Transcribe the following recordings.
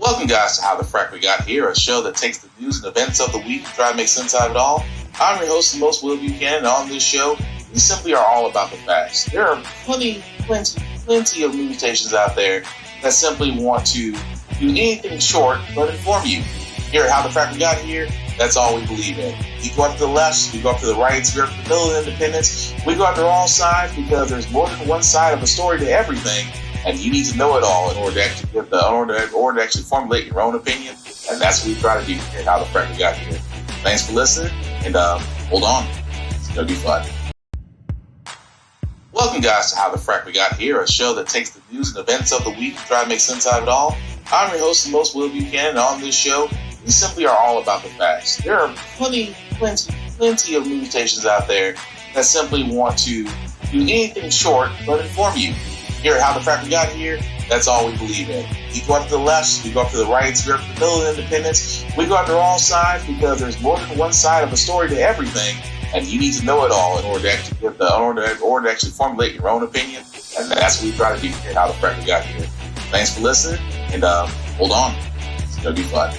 Welcome, guys, to How the Frack We Got Here, a show that takes the news and events of the week and try to make sense out of it all. I'm your host, the most Will Buchanan, and on this show, we simply are all about the facts. There are plenty of news stations out there that simply want to do anything short but inform you. Here at How the Frack We Got Here, that's all we believe in. We go up to the left, we go up to the right, we go up to the middle of independence. We go after all sides because there's more than one side of a story to everything. And you need to know it all in order to actually formulate your own opinion. And that's what we try to do here at How the Frack We Got Here. Thanks for listening, and hold on. It's going to be fun. Welcome, guys, to How the Frack We Got Here, a show that takes the news and events of the week and try to make sense out of it all. I'm your host, the most Will Buchanan, and on this show, we simply are all about the facts. There are plenty of news stations out there that simply want to do anything short but inform you. Here at How the Frack We Got Here, that's all we believe in. We go up to the left, we go up to the right, we go up to the middle of independence. We go after all sides because there's more than one side of a story to everything, and you need to know it all in order to actually formulate your own opinion. And that's what we try to do here at How the Frack We Got Here. Thanks for listening, and hold on. It's going to be fun.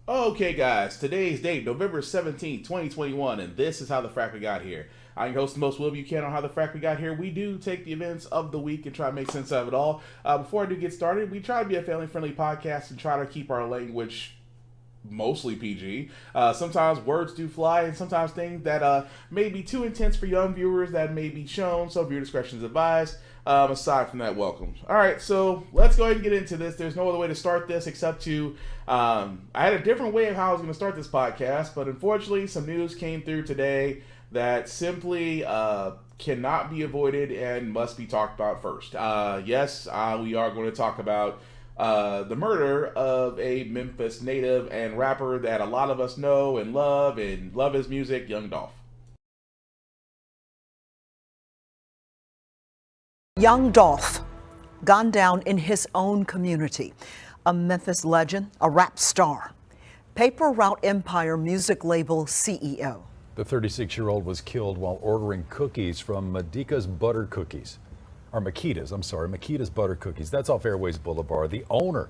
Okay, guys, today's date, November 17th, 2021, and this is How the Frack We Got Here. I'm your host, the most Will Buchanan on How the Frack We Got Here. We do take the events of the week and try to make sense of it all. Before I do get started, we try to be a family-friendly podcast and try to keep our language mostly PG. Sometimes words do fly, and sometimes things that may be too intense for young viewers that may be shown, so viewer discretion is advised. Aside from that, welcome. Alright, so let's go ahead and get into this. There's no other way to start this except to, I had a different way of how I was going to start this podcast, but unfortunately some news came through today that simply cannot be avoided and must be talked about first. Yes, we are going to talk about the murder of a Memphis native and rapper that a lot of us know and love his music, Young Dolph. Young Dolph, gone down in his own community. A Memphis legend, a rap star, Paper Route Empire music label CEO. The 36-year-old was killed while ordering cookies from Makita's Butter Cookies. That's off Airways Boulevard. The owner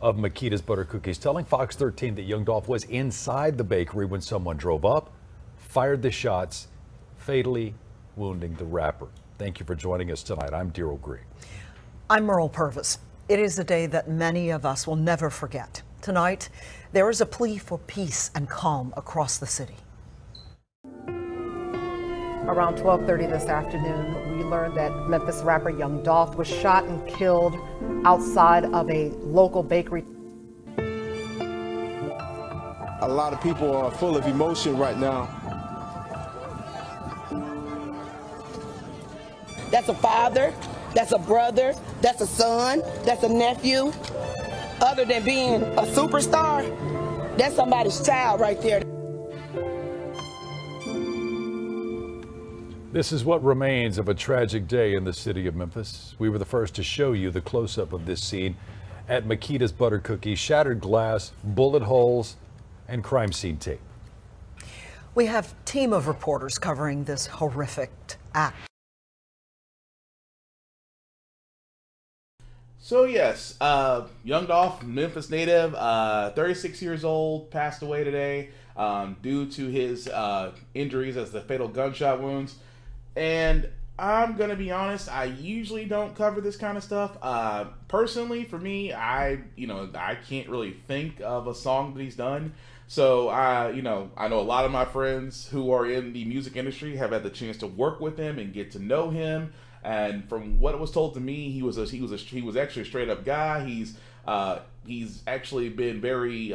of Makita's Butter Cookies telling Fox 13 that Young Dolph was inside the bakery when someone drove up, fired the shots, fatally wounding the rapper. Thank you for joining us tonight. I'm Daryl Green. I'm Merle Purvis. It is a day that many of us will never forget. Tonight, there is a plea for peace and calm across the city. Around 12:30 this afternoon, we learned that Memphis rapper Young Dolph was shot and killed outside of a local bakery. A lot of people are full of emotion right now. That's a father, that's a brother, that's a son, that's a nephew. Other than being a superstar, that's somebody's child right there. This is what remains of a tragic day in the city of Memphis. We were the first to show you the close-up of this scene at Makita's Butter Cookies. Shattered glass, bullet holes, and crime scene tape. We have a team of reporters covering this horrific act. So yes, Young Dolph, Memphis native, 36 years old, passed away today due to his injuries as the fatal gunshot wounds. And I'm going to be honest, I usually don't cover this kind of stuff. Personally, for me, I can't really think of a song that he's done. So, I know a lot of my friends who are in the music industry have had the chance to work with him and get to know him. And from what was told to me, he was actually a straight up guy. He's actually been very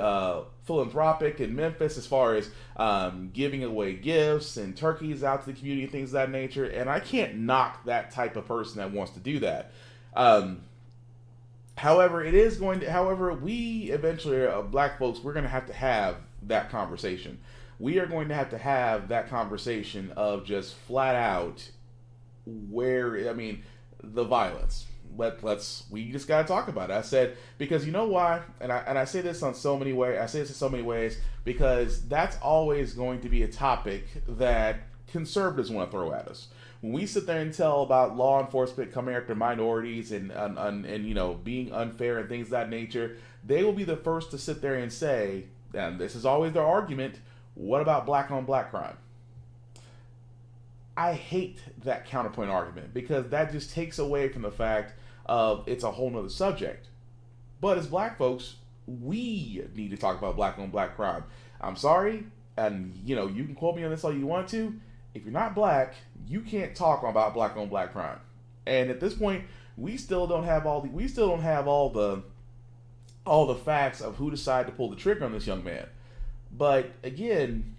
philanthropic in Memphis as far as giving away gifts and turkeys out to the community and things of that nature. And I can't knock that type of person that wants to do that. However, we eventually, black folks, we're going to have that conversation. We are going to have that conversation of just flat out the violence. We just gotta talk about it. I said, because you know why, and I say this in so many ways, because that's always going to be a topic that conservatives want to throw at us. When we sit there and tell about law enforcement coming after minorities and you know, being unfair and things of that nature, they will be the first to sit there and say, and this is always their argument, what about black on black crime? I hate that counterpoint argument because that just takes away from the fact of it's a whole nother subject. But as black folks, we need to talk about black on black crime. I'm sorry, and you know, you can quote me on this all you want to. If you're not black, you can't talk about black on black crime. And at this point, we still don't have all the facts of who decided to pull the trigger on this young man. But again,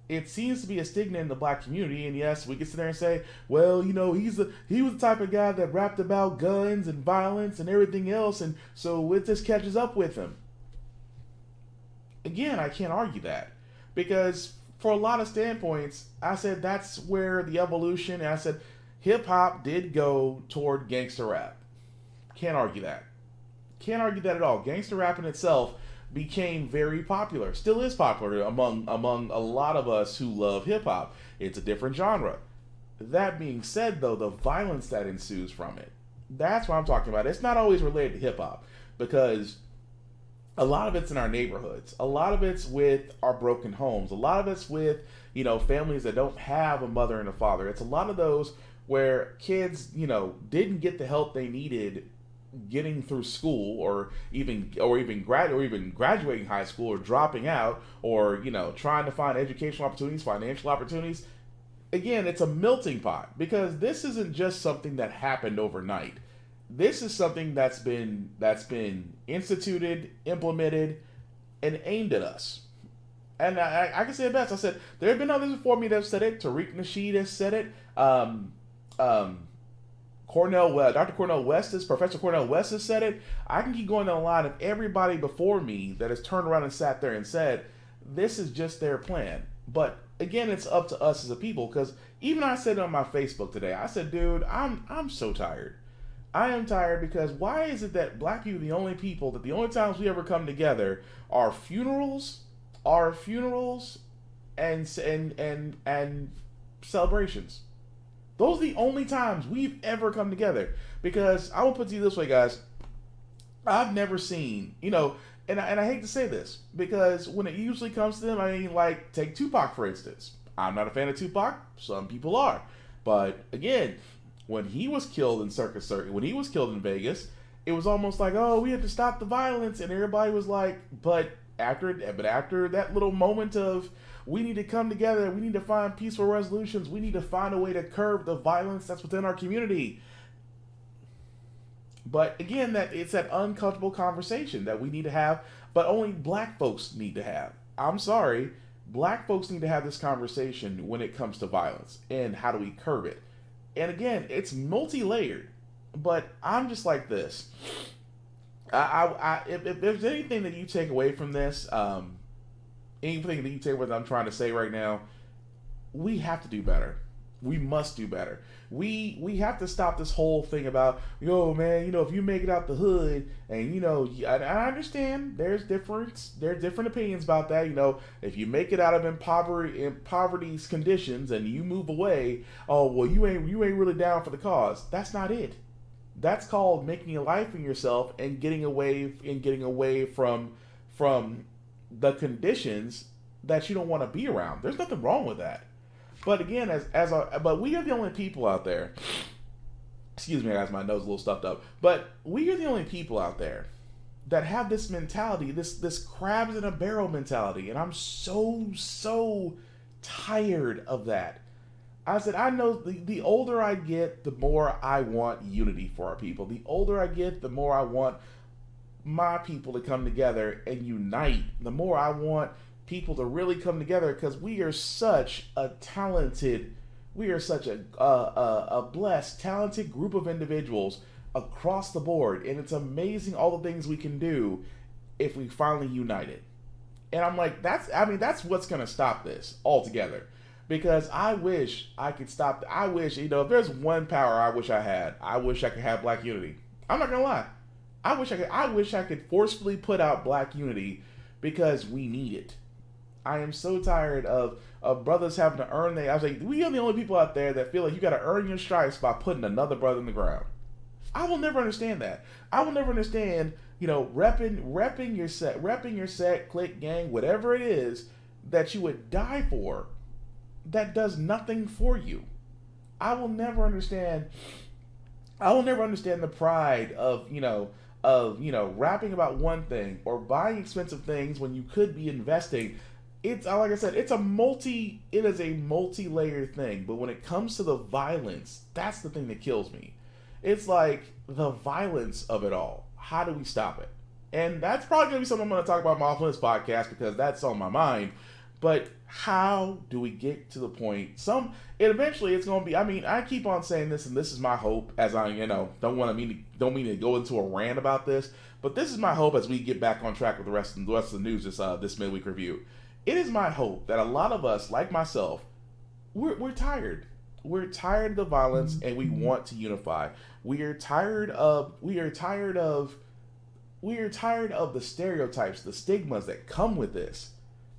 it seems to be a stigma in the black community. And yes, we can sit there and say, well, you know, he was the type of guy that rapped about guns and violence and everything else, and so it just catches up with him. Again, I can't argue that, because for a lot of standpoints, I said that's where the evolution, and I said hip-hop did go toward gangster rap. Can't argue that. Can't argue that at all. Gangster rap in itself became very popular, still is popular among a lot of us who love hip-hop. It's a different genre. That being said, though, the violence that ensues from it, that's what I'm talking about. It's not always related to hip-hop, because a lot of it's in our neighborhoods. A lot of it's with our broken homes. A lot of it's with, you know, families that don't have a mother and a father. It's a lot of those where kids, you know, didn't get the help they needed getting through school, or even graduating high school, or dropping out, or, you know, trying to find educational opportunities, financial opportunities. Again, it's a melting pot, because this isn't just something that happened overnight. This is something that's been instituted, implemented, and aimed at us. And I can say it best. I said, there have been others before me that have said it. Tariq Nasheed has said it. Professor Cornel West has said it. I can keep going down the line of everybody before me that has turned around and sat there and said, this is just their plan. But again, it's up to us as a people, because even I said on my Facebook today, I said, dude, I'm so tired. I am tired, because why is it that black people are the only people that the only times we ever come together are funerals and celebrations? Those are the only times we've ever come together. Because I will put it to you this way, guys. I've never seen, you know, and I hate to say this, because when it usually comes to them, I mean, like, take Tupac, for instance. I'm not a fan of Tupac. Some people are. But again, when he was killed in when he was killed in Vegas, it was almost like, oh, we have to stop the violence. And everybody was like, but after that little moment of, we need to come together, we need to find peaceful resolutions, we need to find a way to curb the violence that's within our community. But again, it's that uncomfortable conversation that we need to have, but only black folks need to have. I'm sorry, black folks need to have this conversation when it comes to violence, and how do we curb it. And again, it's multi-layered, but I'm just like this. If there's anything that you take away from this, anything that you take away that I'm trying to say right now, we have to do better. We must do better. We have to stop this whole thing about, yo, man, you know, if you make it out the hood, and, you know, I understand there's different opinions about that. You know, if you make it out of poverty's conditions and you move away, oh, well, you ain't really down for the cause. That's not it. That's called making a life in yourself and getting away from the conditions that you don't want to be around. There's nothing wrong with that. But again, but we are the only people out there. Excuse me, guys, my nose is a little stuffed up. But we are the only people out there that have this mentality, this crabs in a barrel mentality, and I'm so tired of that. I said, I know the older I get, the more I want unity for our people. The older I get, the more I want my people to come together and unite. The more I want people to really come together, because we are such a blessed, talented group of individuals across the board, and it's amazing all the things we can do if we finally unite it. And I'm like, that's what's going to stop this altogether. Because I wish I could stop. I wish, you know, if there's one power I wish I had, I wish I could have black unity. I'm not gonna lie. I wish I could forcefully put out black unity, because we need it. I am so tired of brothers having to earn I was like, we are the only people out there that feel like you got to earn your stripes by putting another brother in the ground. I will never understand that. I will never understand, repping your set, clique, gang, whatever it is that you would die for, that does nothing for you. I will never understand the pride of rapping about one thing or buying expensive things when you could be investing. It's like I said, it is a multi-layered thing. But when it comes to the violence, that's the thing that kills me. It's like the violence of it all. How do we stop it? And that's probably going to be something I'm going to talk about more often on this podcast because that's on my mind. But how do we get to the point? Eventually it's going to be. I mean, I keep on saying this, and this is my hope. As I, don't mean to go into a rant about this, but this is my hope as we get back on track with the rest of the news this midweek review. It is my hope that a lot of us, like myself, we're tired. We're tired of the violence, and we want to unify. We are tired of the stereotypes, the stigmas that come with this.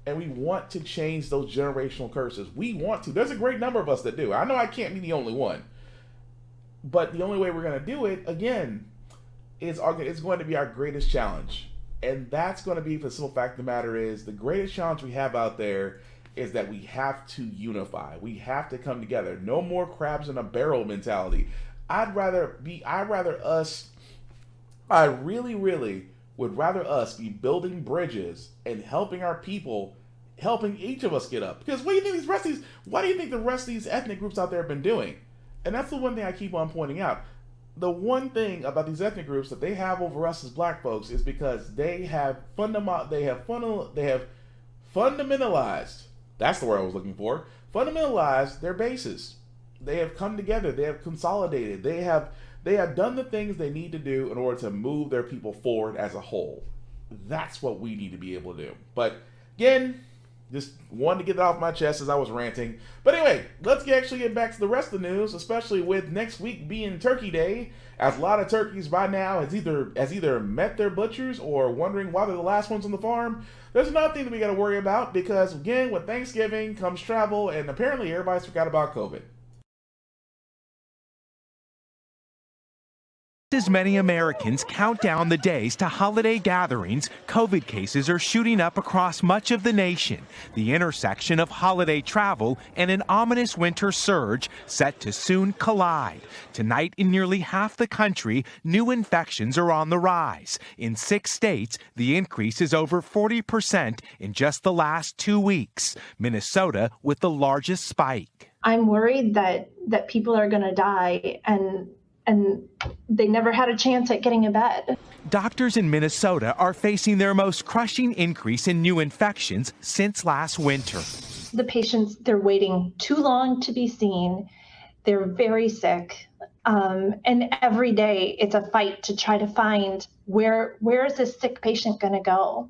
And we want to change those generational curses. We want to. There's a great number of us that do. I know I can't be the only one. But the only way we're going to do it, again, it's going to be our greatest challenge. And that's going to be, for the simple fact of the matter is, the greatest challenge we have out there is that we have to unify. We have to come together. No more crabs in a barrel mentality. I really would rather us be building bridges and helping our people, helping each of us get up. Because what do you think the rest of these ethnic groups out there have been doing? And that's the one thing I keep on pointing out. The one thing about these ethnic groups that they have over us as black folks is because they have fundamentalized, that's the word I was looking for, fundamentalized their bases. They have come together, they have consolidated, they have done the things they need to do in order to move their people forward as a whole. That's what we need to be able to do. But again, just wanted to get it off my chest as I was ranting. But anyway, let's actually get back to the rest of the news, especially with next week being Turkey Day, as a lot of turkeys by now has either met their butchers or wondering why they're the last ones on the farm. There's another thing that we got to worry about because, again, with Thanksgiving comes travel, and apparently everybody's forgot about COVID. As many Americans count down the days to holiday gatherings, COVID cases are shooting up across much of the nation. The intersection of holiday travel and an ominous winter surge set to soon collide. Tonight, in nearly half the country, new infections are on the rise. In 6 states, the increase is over 40% in just the last 2 weeks. Minnesota with the largest spike. I'm worried that people are going to die and they never had a chance at getting a bed. Doctors in Minnesota are facing their most crushing increase in new infections since last winter. The patients, they're waiting too long to be seen. They're very sick. And every day it's a fight to try to find where is this sick patient going to go?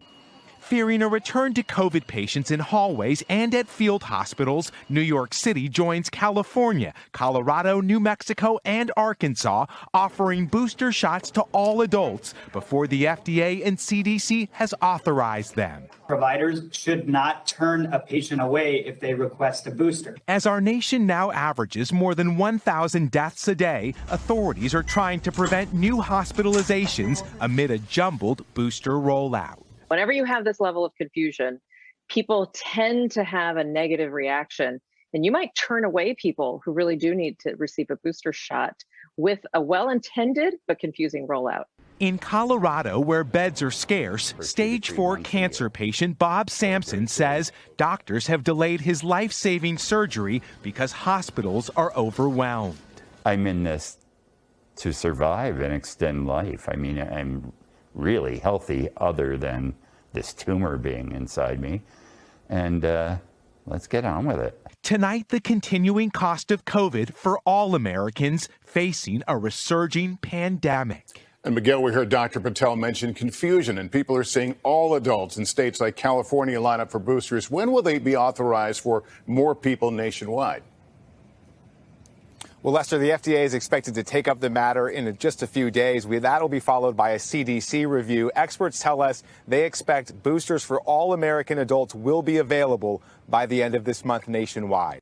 Fearing a return to COVID patients in hallways and at field hospitals, New York City joins California, Colorado, New Mexico, and Arkansas, offering booster shots to all adults before the FDA and CDC has authorized them. Providers should not turn a patient away if they request a booster. As our nation now averages more than 1,000 deaths a day, authorities are trying to prevent new hospitalizations amid a jumbled booster rollout. Whenever you have this level of confusion, people tend to have a negative reaction, and you might turn away people who really do need to receive a booster shot with a well-intended but confusing rollout. In Colorado, where beds are scarce, stage 4 cancer patient Bob Sampson says doctors have delayed his life-saving surgery because hospitals are overwhelmed. I'm in this to survive and extend life. I mean, I'm really healthy other than this tumor being inside me. And let's get on with it. Tonight, the continuing cost of COVID for all Americans facing a resurging pandemic. And Miguel, we heard Dr. Patel mention confusion, and people are seeing all adults in states like California line up for boosters. When will they be authorized for more people nationwide? Well, Lester, the FDA is expected to take up the matter in just a few days. That'll be followed by a CDC review. Experts tell us they expect boosters for all American adults will be available by the end of this month nationwide.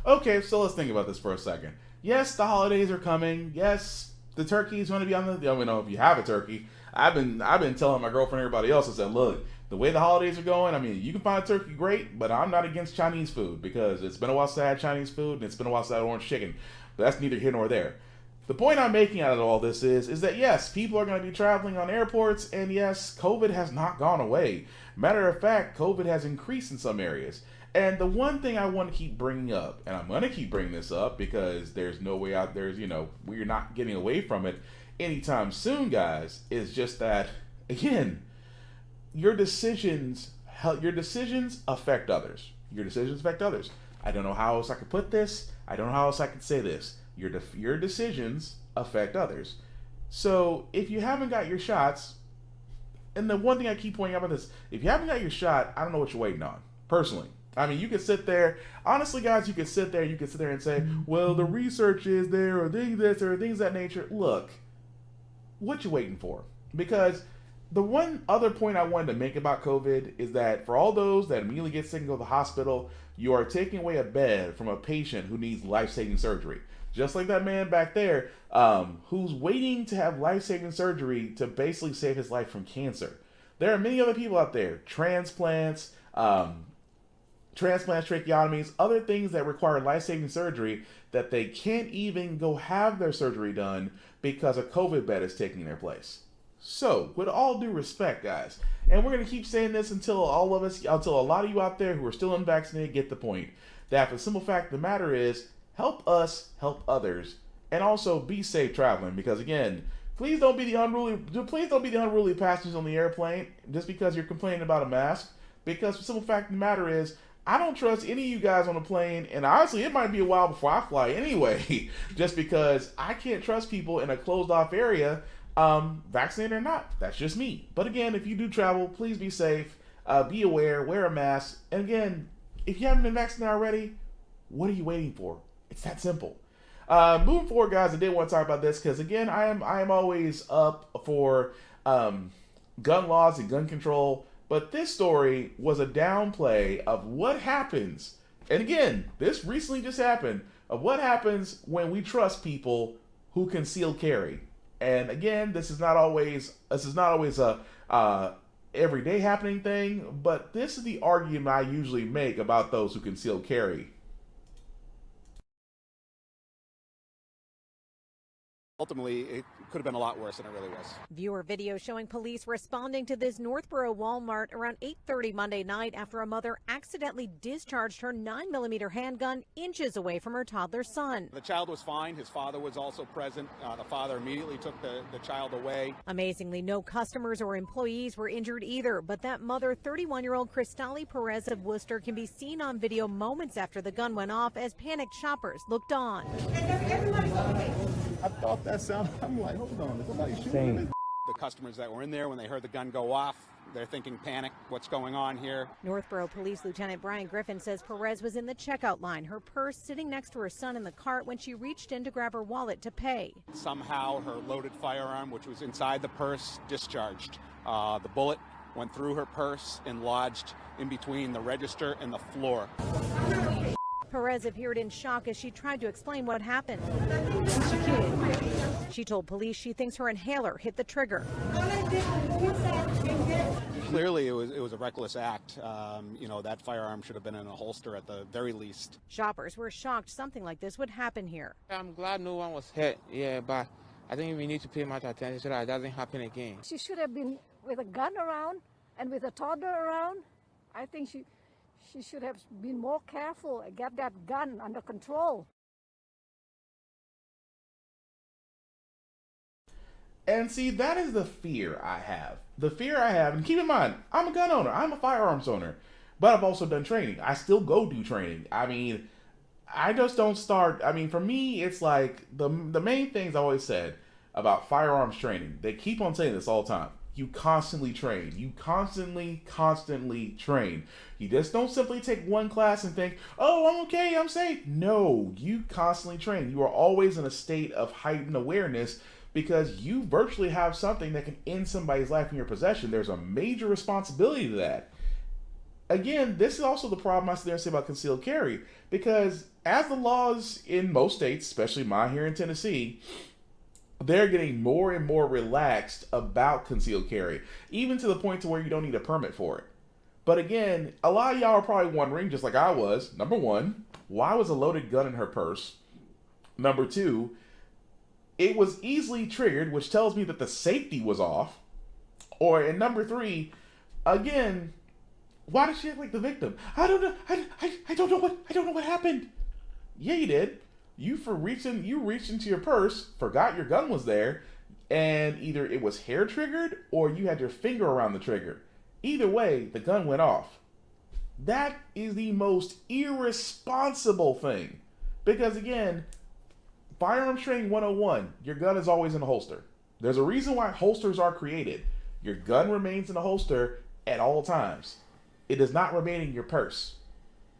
Okay, so let's think about this for a second. Yes, the holidays are coming. Yes, the turkey is going to be on the. I mean, if you have a turkey, I've been telling my girlfriend and everybody else. I said, look, the way the holidays are going, I mean, you can find a turkey great, but I'm not against Chinese food because it's been a while since I had Chinese food and it's been a while since I had orange chicken. But that's neither here nor there. The point I'm making out of all this is that yes, people are going to be traveling on airports, and yes, COVID has not gone away. Matter of fact, COVID has increased in some areas. And the one thing I want to keep bringing up, and I'm going to keep bringing this up because there's no way out there, we're not getting away from it anytime soon, guys, is just that, again, your decisions affect others. Your decisions affect others. I don't know how else I could put this. I don't know how else I could say this. Your decisions affect others. So if you haven't got your shots, and the one thing I keep pointing out about this, if you haven't got your shot, I don't know what you're waiting on, personally. I mean, you could sit there, honestly, guys, you could sit there and say, well, the research is there, or things this, or things of that nature. Look, what you waiting for? Because the one other point I wanted to make about COVID is that for all those that immediately get sick and go to the hospital, you are taking away a bed from a patient who needs life-saving surgery. Just like that man back there, who's waiting to have life-saving surgery to basically save his life from cancer. There are many other people out there, transplants, tracheotomies, other things that require life-saving surgery that they can't even go have their surgery done because a COVID bed is taking their place. So, with all due respect, guys, and we're going to keep saying this until a lot of you out there who are still unvaccinated get the point, that the simple fact of the matter is, help us help others, and also be safe traveling, because again, please don't be the unruly passengers on the airplane just because you're complaining about a mask, because the simple fact of the matter is, I don't trust any of you guys on the plane, and honestly, it might be a while before I fly anyway, just because I can't trust people in a closed-off area, vaccinated or not. That's just me. But again, if you do travel, please be safe, be aware, wear a mask, and again, if you haven't been vaccinated already, what are you waiting for? It's that simple. Moving forward, guys, I did want to talk about this because, again, I am always up for gun laws and gun control. But this story was a downplay of what happens, and again, this recently just happened, of what happens when we trust people who conceal carry. And again, this is not always a everyday happening thing, but this is the argument I usually make about those who conceal carry. Ultimately, it could have been a lot worse than it really was. Viewer video showing police responding to this Northborough Walmart around 8:30 Monday night after a mother accidentally discharged her 9mm handgun inches away from her toddler son. The child was fine. His father was also present. The father immediately took the child away. Amazingly, no customers or employees were injured either, but that mother, 31-year-old Christina Perez of Worcester, can be seen on video moments after the gun went off as panicked shoppers looked on. I thought that sounded, I'm like, hold on, is somebody shooting me? The customers that were in there, when they heard the gun go off, they're thinking panic, what's going on here? Northborough Police Lieutenant Brian Griffin says Perez was in the checkout line, her purse sitting next to her son in the cart when she reached in to grab her wallet to pay. Somehow her loaded firearm, which was inside the purse, discharged. The bullet went through her purse and lodged in between the register and the floor. Perez appeared in shock as she tried to explain what happened. She told police she thinks her inhaler hit the trigger. Clearly, it was a reckless act. That firearm should have been in a holster at the very least. Shoppers were shocked something like this would happen here. I'm glad no one was hurt, but I think we need to pay much attention so that it doesn't happen again. She should have been with a gun around and with a toddler around. I think she should have been more careful and get that gun under control. And see, that is the fear I have. The fear I have, and keep in mind, I'm a gun owner, I'm a firearms owner, but I've also done training. I still go do training. I mean, I just don't start. I mean, for me, it's like the main things I always said about firearms training. They keep on saying this all the time. You constantly train. You constantly train. You just don't simply take one class and think, oh, I'm okay, I'm safe. No, you constantly train. You are always in a state of heightened awareness because you virtually have something that can end somebody's life in your possession. There's a major responsibility to that. Again, this is also the problem I sit there and say about concealed carry, because as the laws in most states, especially mine here in Tennessee, they're getting more and more relaxed about concealed carry, even to the point to where you don't need a permit for it. But again, a lot of y'all are probably wondering, just like I was, number one, why was a loaded gun in her purse? Number two, it was easily triggered, which tells me that the safety was off. And number three, again, why does she act like the victim? I don't know. I don't know what happened. Yeah, you did. You reached into your purse, forgot your gun was there, and either it was hair triggered or you had your finger around the trigger. Either way, the gun went off. That is the most irresponsible thing. Because again, firearms training 101, your gun is always in a holster. There's a reason why holsters are created. Your gun remains in a holster at all times. It does not remain in your purse.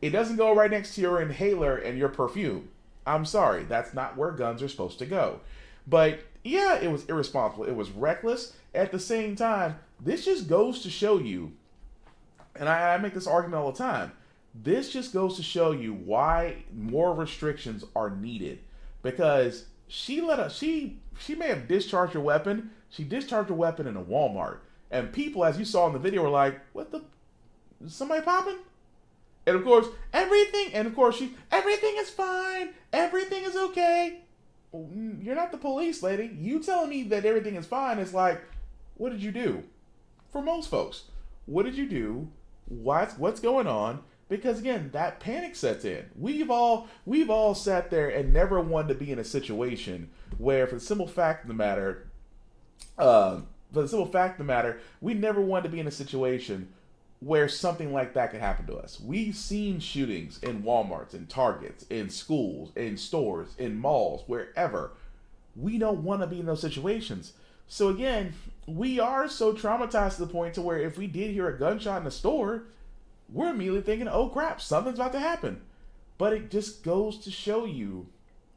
It doesn't go right next to your inhaler and your perfume. I'm sorry, that's not where guns are supposed to go. But yeah, it was irresponsible. It was reckless. At the same time, this just goes to show you, and I make this argument all the time, this just goes to show you why more restrictions are needed. Because she may have discharged her weapon. She discharged her weapon in a Walmart. And people, as you saw in the video, were like, what the? Is somebody popping? And of course, everything is fine. Everything is okay. Well, you're not the police, lady. You telling me that everything is fine is like, what did you do? For most folks, what did you do? What's going on? Because again, that panic sets in. We've all sat there and never wanted to be in a situation where, for the simple fact of the matter, we never wanted to be in a situation where something like that could happen to us. We've seen shootings in Walmarts, in Targets, in schools, in stores, in malls, wherever. We don't want to be in those situations. So again, we are so traumatized to the point to where if we did hear a gunshot in the store, we're immediately thinking, oh crap, something's about to happen. But it just goes to show you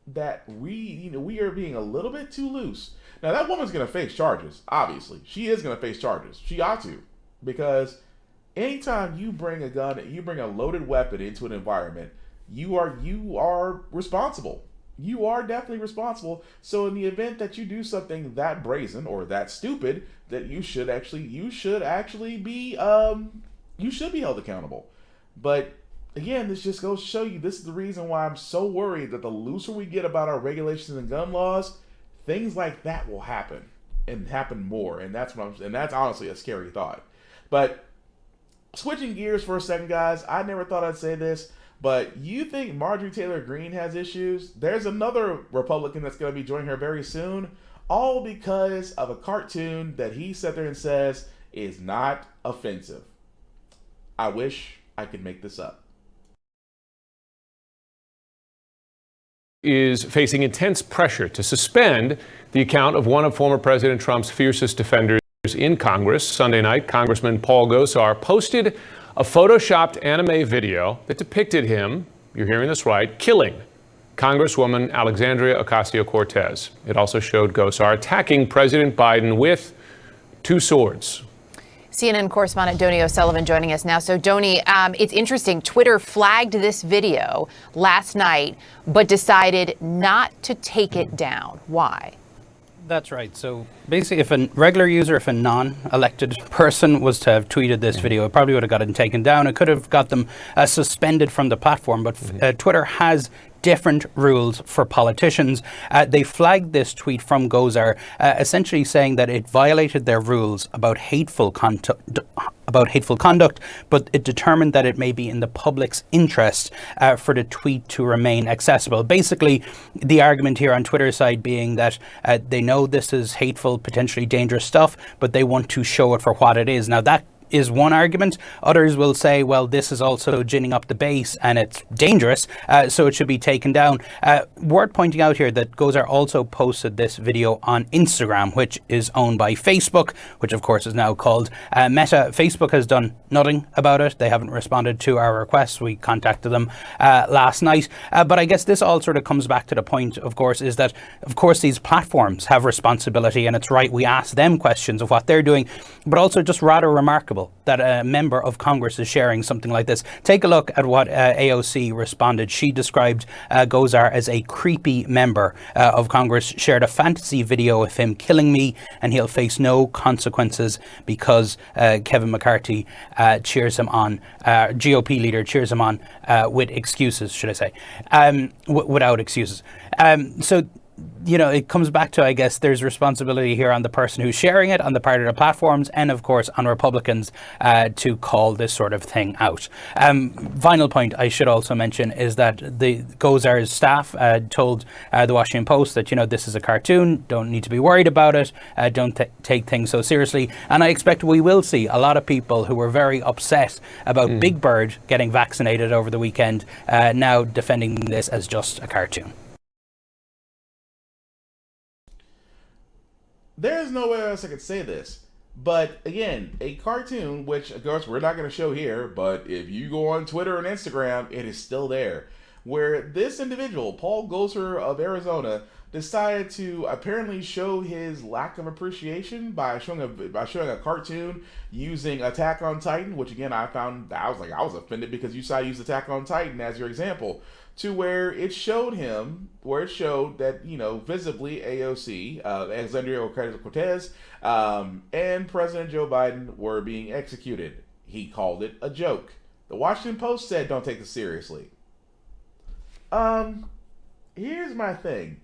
that we are being a little bit too loose. Now that woman's going to face charges, obviously. She is going to face charges. She ought to. Because anytime you bring a gun, you bring a loaded weapon into an environment, you are responsible. You are definitely responsible. So in the event that you do something that brazen or that stupid, that you should be held accountable. But again, this just goes to show you, this is the reason why I'm so worried that the looser we get about our regulations and gun laws, things like that will happen and happen more. And that's honestly a scary thought. But switching gears for a second, guys, I never thought I'd say this, but you think Marjorie Taylor Greene has issues? There's another Republican that's going to be joining her very soon, all because of a cartoon that he sat there and says is not offensive. I wish I could make this up. Is facing intense pressure to suspend the account of one of former President Trump's fiercest defenders in Congress. Sunday night, Congressman Paul Gosar posted a photoshopped anime video that depicted him, you're hearing this right, killing Congresswoman Alexandria Ocasio-Cortez. It also showed Gosar attacking President Biden with two swords. CNN correspondent Donnie O'Sullivan joining us now. So, Donnie, it's interesting. Twitter flagged this video last night, but decided not to take it down. Why? That's right. So basically, if a regular user, if a non-elected person was to have tweeted this video, it probably would have gotten taken down. It could have got them suspended from the platform. But Twitter has different rules for politicians. They flagged this tweet from Gosar, essentially saying that it violated their rules about hateful conduct, but it determined that it may be in the public's interest for the tweet to remain accessible. Basically, the argument here on Twitter's side being that they know this is hateful, potentially dangerous stuff, but they want to show it for what it is. Now, that is one argument. Others will say, well, this is also ginning up the base and it's dangerous, so it should be taken down. Worth pointing out here that Gosar also posted this video on Instagram, which is owned by Facebook, which of course is now called Meta. Facebook has done nothing about it. They haven't responded to our requests. We contacted them last night. But I guess this all sort of comes back to the point, of course, is that, of course, these platforms have responsibility, and it's right we ask them questions of what they're doing, but also just rather remarkable that a member of Congress is sharing something like this. Take a look at what AOC responded. She described Gosar as a creepy member of Congress, shared a fantasy video of him killing me, and he'll face no consequences because Kevin McCarthy cheers him on, GOP leader cheers him on with excuses, should I say, without excuses. So, you know, it comes back to, I guess, there's responsibility here on the person who's sharing it, on the part of the platforms, and of course on Republicans to call this sort of thing out. Final point I should also mention is that the Gosar's staff told the Washington Post that, you know, this is a cartoon, don't need to be worried about it, don't take things so seriously. And I expect we will see a lot of people who were very upset about Big Bird getting vaccinated over the weekend now defending this as just a cartoon. There's no way else I could say this. But again, a cartoon, which of course we're not going to show here, but if you go on Twitter and Instagram, it is still there, where this individual, Paul Gosar of Arizona, decided to apparently show his lack of appreciation by showing a cartoon using Attack on Titan, which again I was offended because you saw I used Attack on Titan as your example, to where it showed that, you know, visibly AOC, Alexandria Ocasio-Cortez, and President Joe Biden were being executed. He called it a joke. The Washington Post said, don't take this seriously. Here's my thing.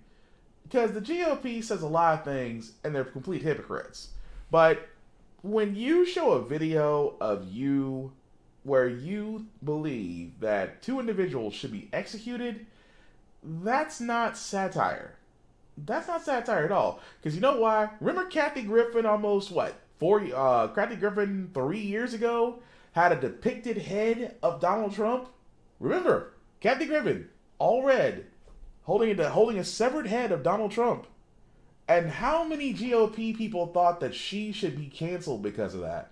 Because the GOP says a lot of things, and they're complete hypocrites. But when you show a video of you where you believe that two individuals should be executed, that's not satire. That's not satire at all. Because you know why? Remember Kathy Griffin Kathy Griffin 3 years ago had a depicted head of Donald Trump? Remember, Kathy Griffin, all red, holding a severed head of Donald Trump. And how many GOP people thought that she should be canceled because of that?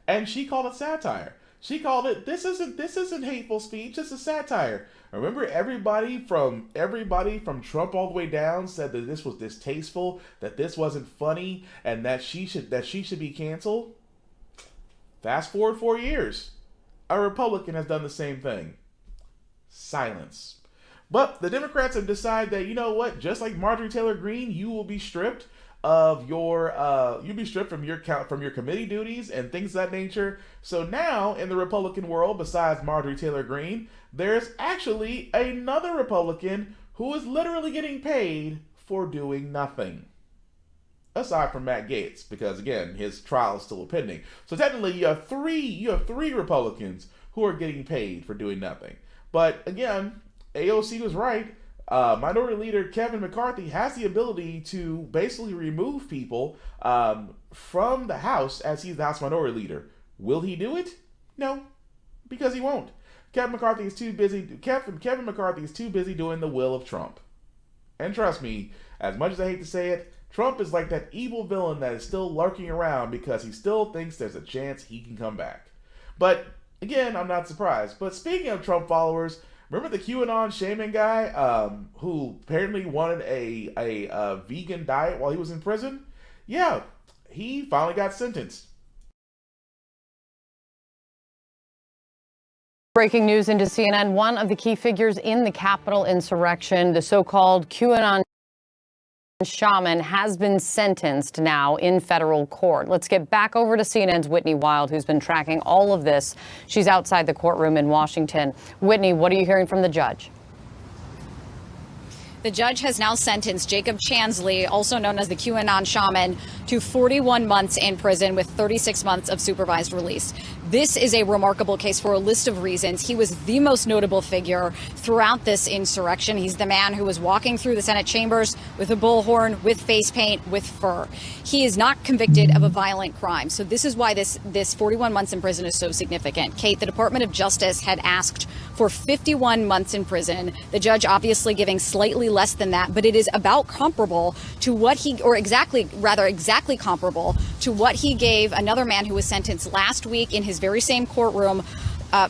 And she called it satire. She called it, this isn't hateful speech, this is satire. Remember, everybody from Trump all the way down said that this was distasteful, that this wasn't funny, and that she should be canceled. Fast forward 4 years. A Republican has done the same thing. Silence. But the Democrats have decided that, you know what, just like Marjorie Taylor Greene, you will be stripped of your from your committee duties and things of that nature. So now in the Republican world, besides Marjorie Taylor Greene, there's actually another Republican who is literally getting paid for doing nothing. Aside from Matt Gaetz, because again, his trial is still pending. So technically you have three Republicans who are getting paid for doing nothing. But again, AOC was right. Minority Leader Kevin McCarthy has the ability to basically remove people from the House as he's the House Minority Leader. Will he do it? No, because he won't. Kevin McCarthy is too busy. Kevin McCarthy is too busy doing the will of Trump. And trust me, as much as I hate to say it, Trump is like that evil villain that is still lurking around because he still thinks there's a chance he can come back. But again, I'm not surprised. But speaking of Trump followers, remember the QAnon shaman guy who apparently wanted a vegan diet while he was in prison? Yeah, he finally got sentenced. Breaking news into CNN, one of the key figures in the Capitol insurrection, the so-called QAnon shaman, has been sentenced now in federal court. Let's get back over to CNN's Whitney Wild, who's been tracking all of this. She's outside the courtroom in Washington. Whitney, what are you hearing from the judge? The judge has now sentenced Jacob Chansley, also known as the QAnon shaman, to 41 months in prison with 36 months of supervised release. This is a remarkable case for a list of reasons. He was the most notable figure throughout this insurrection. He's the man who was walking through the Senate chambers with a bullhorn, with face paint, with fur. He is not convicted of a violent crime. So this is why this 41 months in prison is so significant. Kate, the Department of Justice had asked for 51 months in prison. The judge obviously giving slightly less than that, but it is about comparable to what exactly comparable to what he gave another man who was sentenced last week in his very same courtroom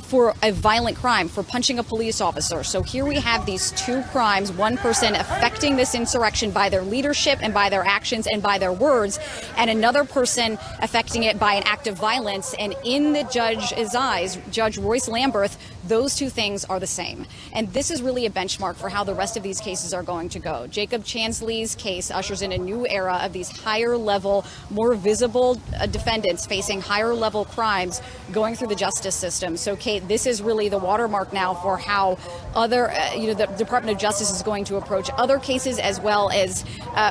for a violent crime, for punching a police officer. So here we have these two crimes, one person affecting this insurrection by their leadership and by their actions and by their words, and another person affecting it by an act of violence. And in the judge's eyes, Judge Royce Lamberth, those two things are the same. And this is really a benchmark for how the rest of these cases are going to go. Jacob Chansley's case ushers in a new era of these higher level, more visible defendants facing higher level crimes going through the justice system. So, Kate, this is really the watermark now for how other, the Department of Justice is going to approach other cases, as well as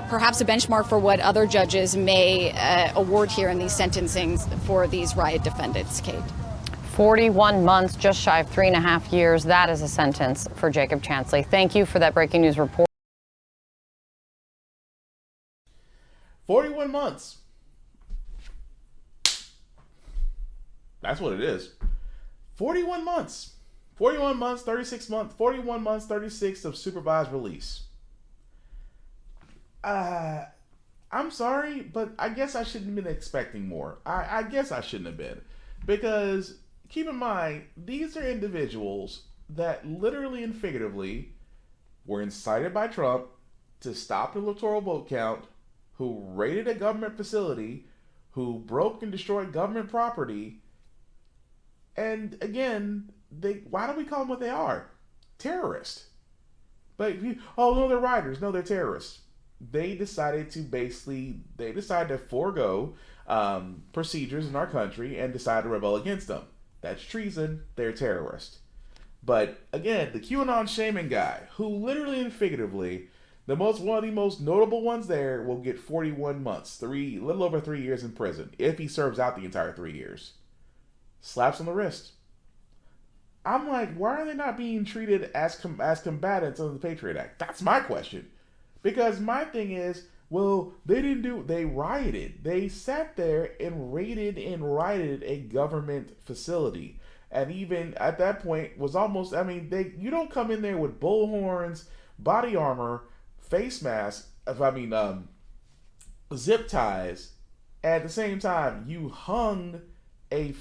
perhaps a benchmark for what other judges may award here in these sentencings for these riot defendants, Kate. 41 months, just shy of 3.5 years. That is a sentence for Jacob Chansley. Thank you for that breaking news report. 41 months. That's what it is. 41 months. 41 months, 36 months, 41 months, 36 of supervised release. I'm sorry, but I guess I shouldn't have been expecting more. I guess I shouldn't have been. Because keep in mind, these are individuals that literally and figuratively were incited by Trump to stop the electoral vote count, who raided a government facility, who broke and destroyed government property. And again, why don't we call them what they are? Terrorists. But no, they're rioters. No, they're terrorists. They decided to forego procedures in our country and decide to rebel against them. That's treason. They're terrorists. But again, the QAnon shaman guy, who literally and figuratively, one of the most notable ones there, will get 41 months, little over 3 years in prison, if he serves out the entire 3 years. Slaps on the wrist. I'm like, why are they not being treated as combatants under the Patriot Act? That's my question. Because my thing is, well, they rioted. They sat there and raided and rioted a government facility. And even at that point was almost, you don't come in there with bullhorns, body armor, face masks, zip ties. At the same time, you hung a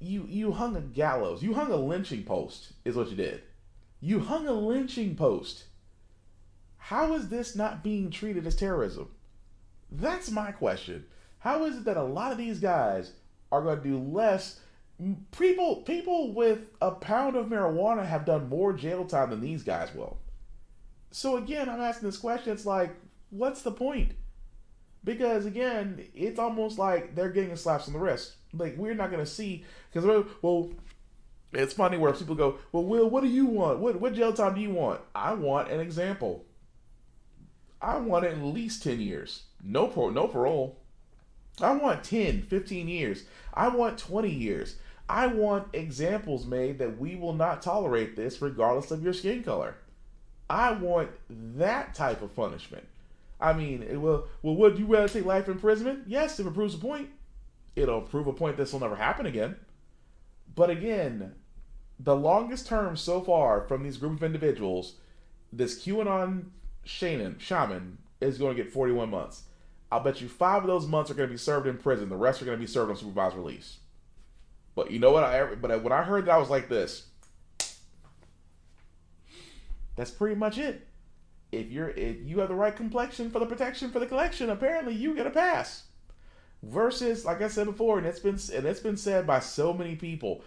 you hung a gallows. You hung a lynching post is what you did. You hung a lynching post. How is this not being treated as terrorism? That's my question. How is it that a lot of these guys are going to do less? People with a pound of marijuana have done more jail time than these guys will. So again, I'm asking this question. It's like, what's the point? Because again, it's almost like they're getting slaps on the wrist. Like, we're not going to see, because, well, it's funny where people go, well, Will, what do you want? What jail time do you want? I want an example. I want at least 10 years. No parole. I want 10, 15 years. I want 20 years. I want examples made that we will not tolerate this regardless of your skin color. I want that type of punishment. Would you rather take life imprisonment? Yes, if it proves a point. It'll prove a point this will never happen again. But again, the longest term so far from these group of individuals, this QAnon shaman is going to get 41 months. I'll bet you 5 of those months are going to be served in prison. The rest are going to be served on supervised release. But you know what? When I heard that, I was like this. That's pretty much it. If you have the right complexion for the protection for the collection, apparently you get a pass. Versus, like I said before, and it's been said by so many people,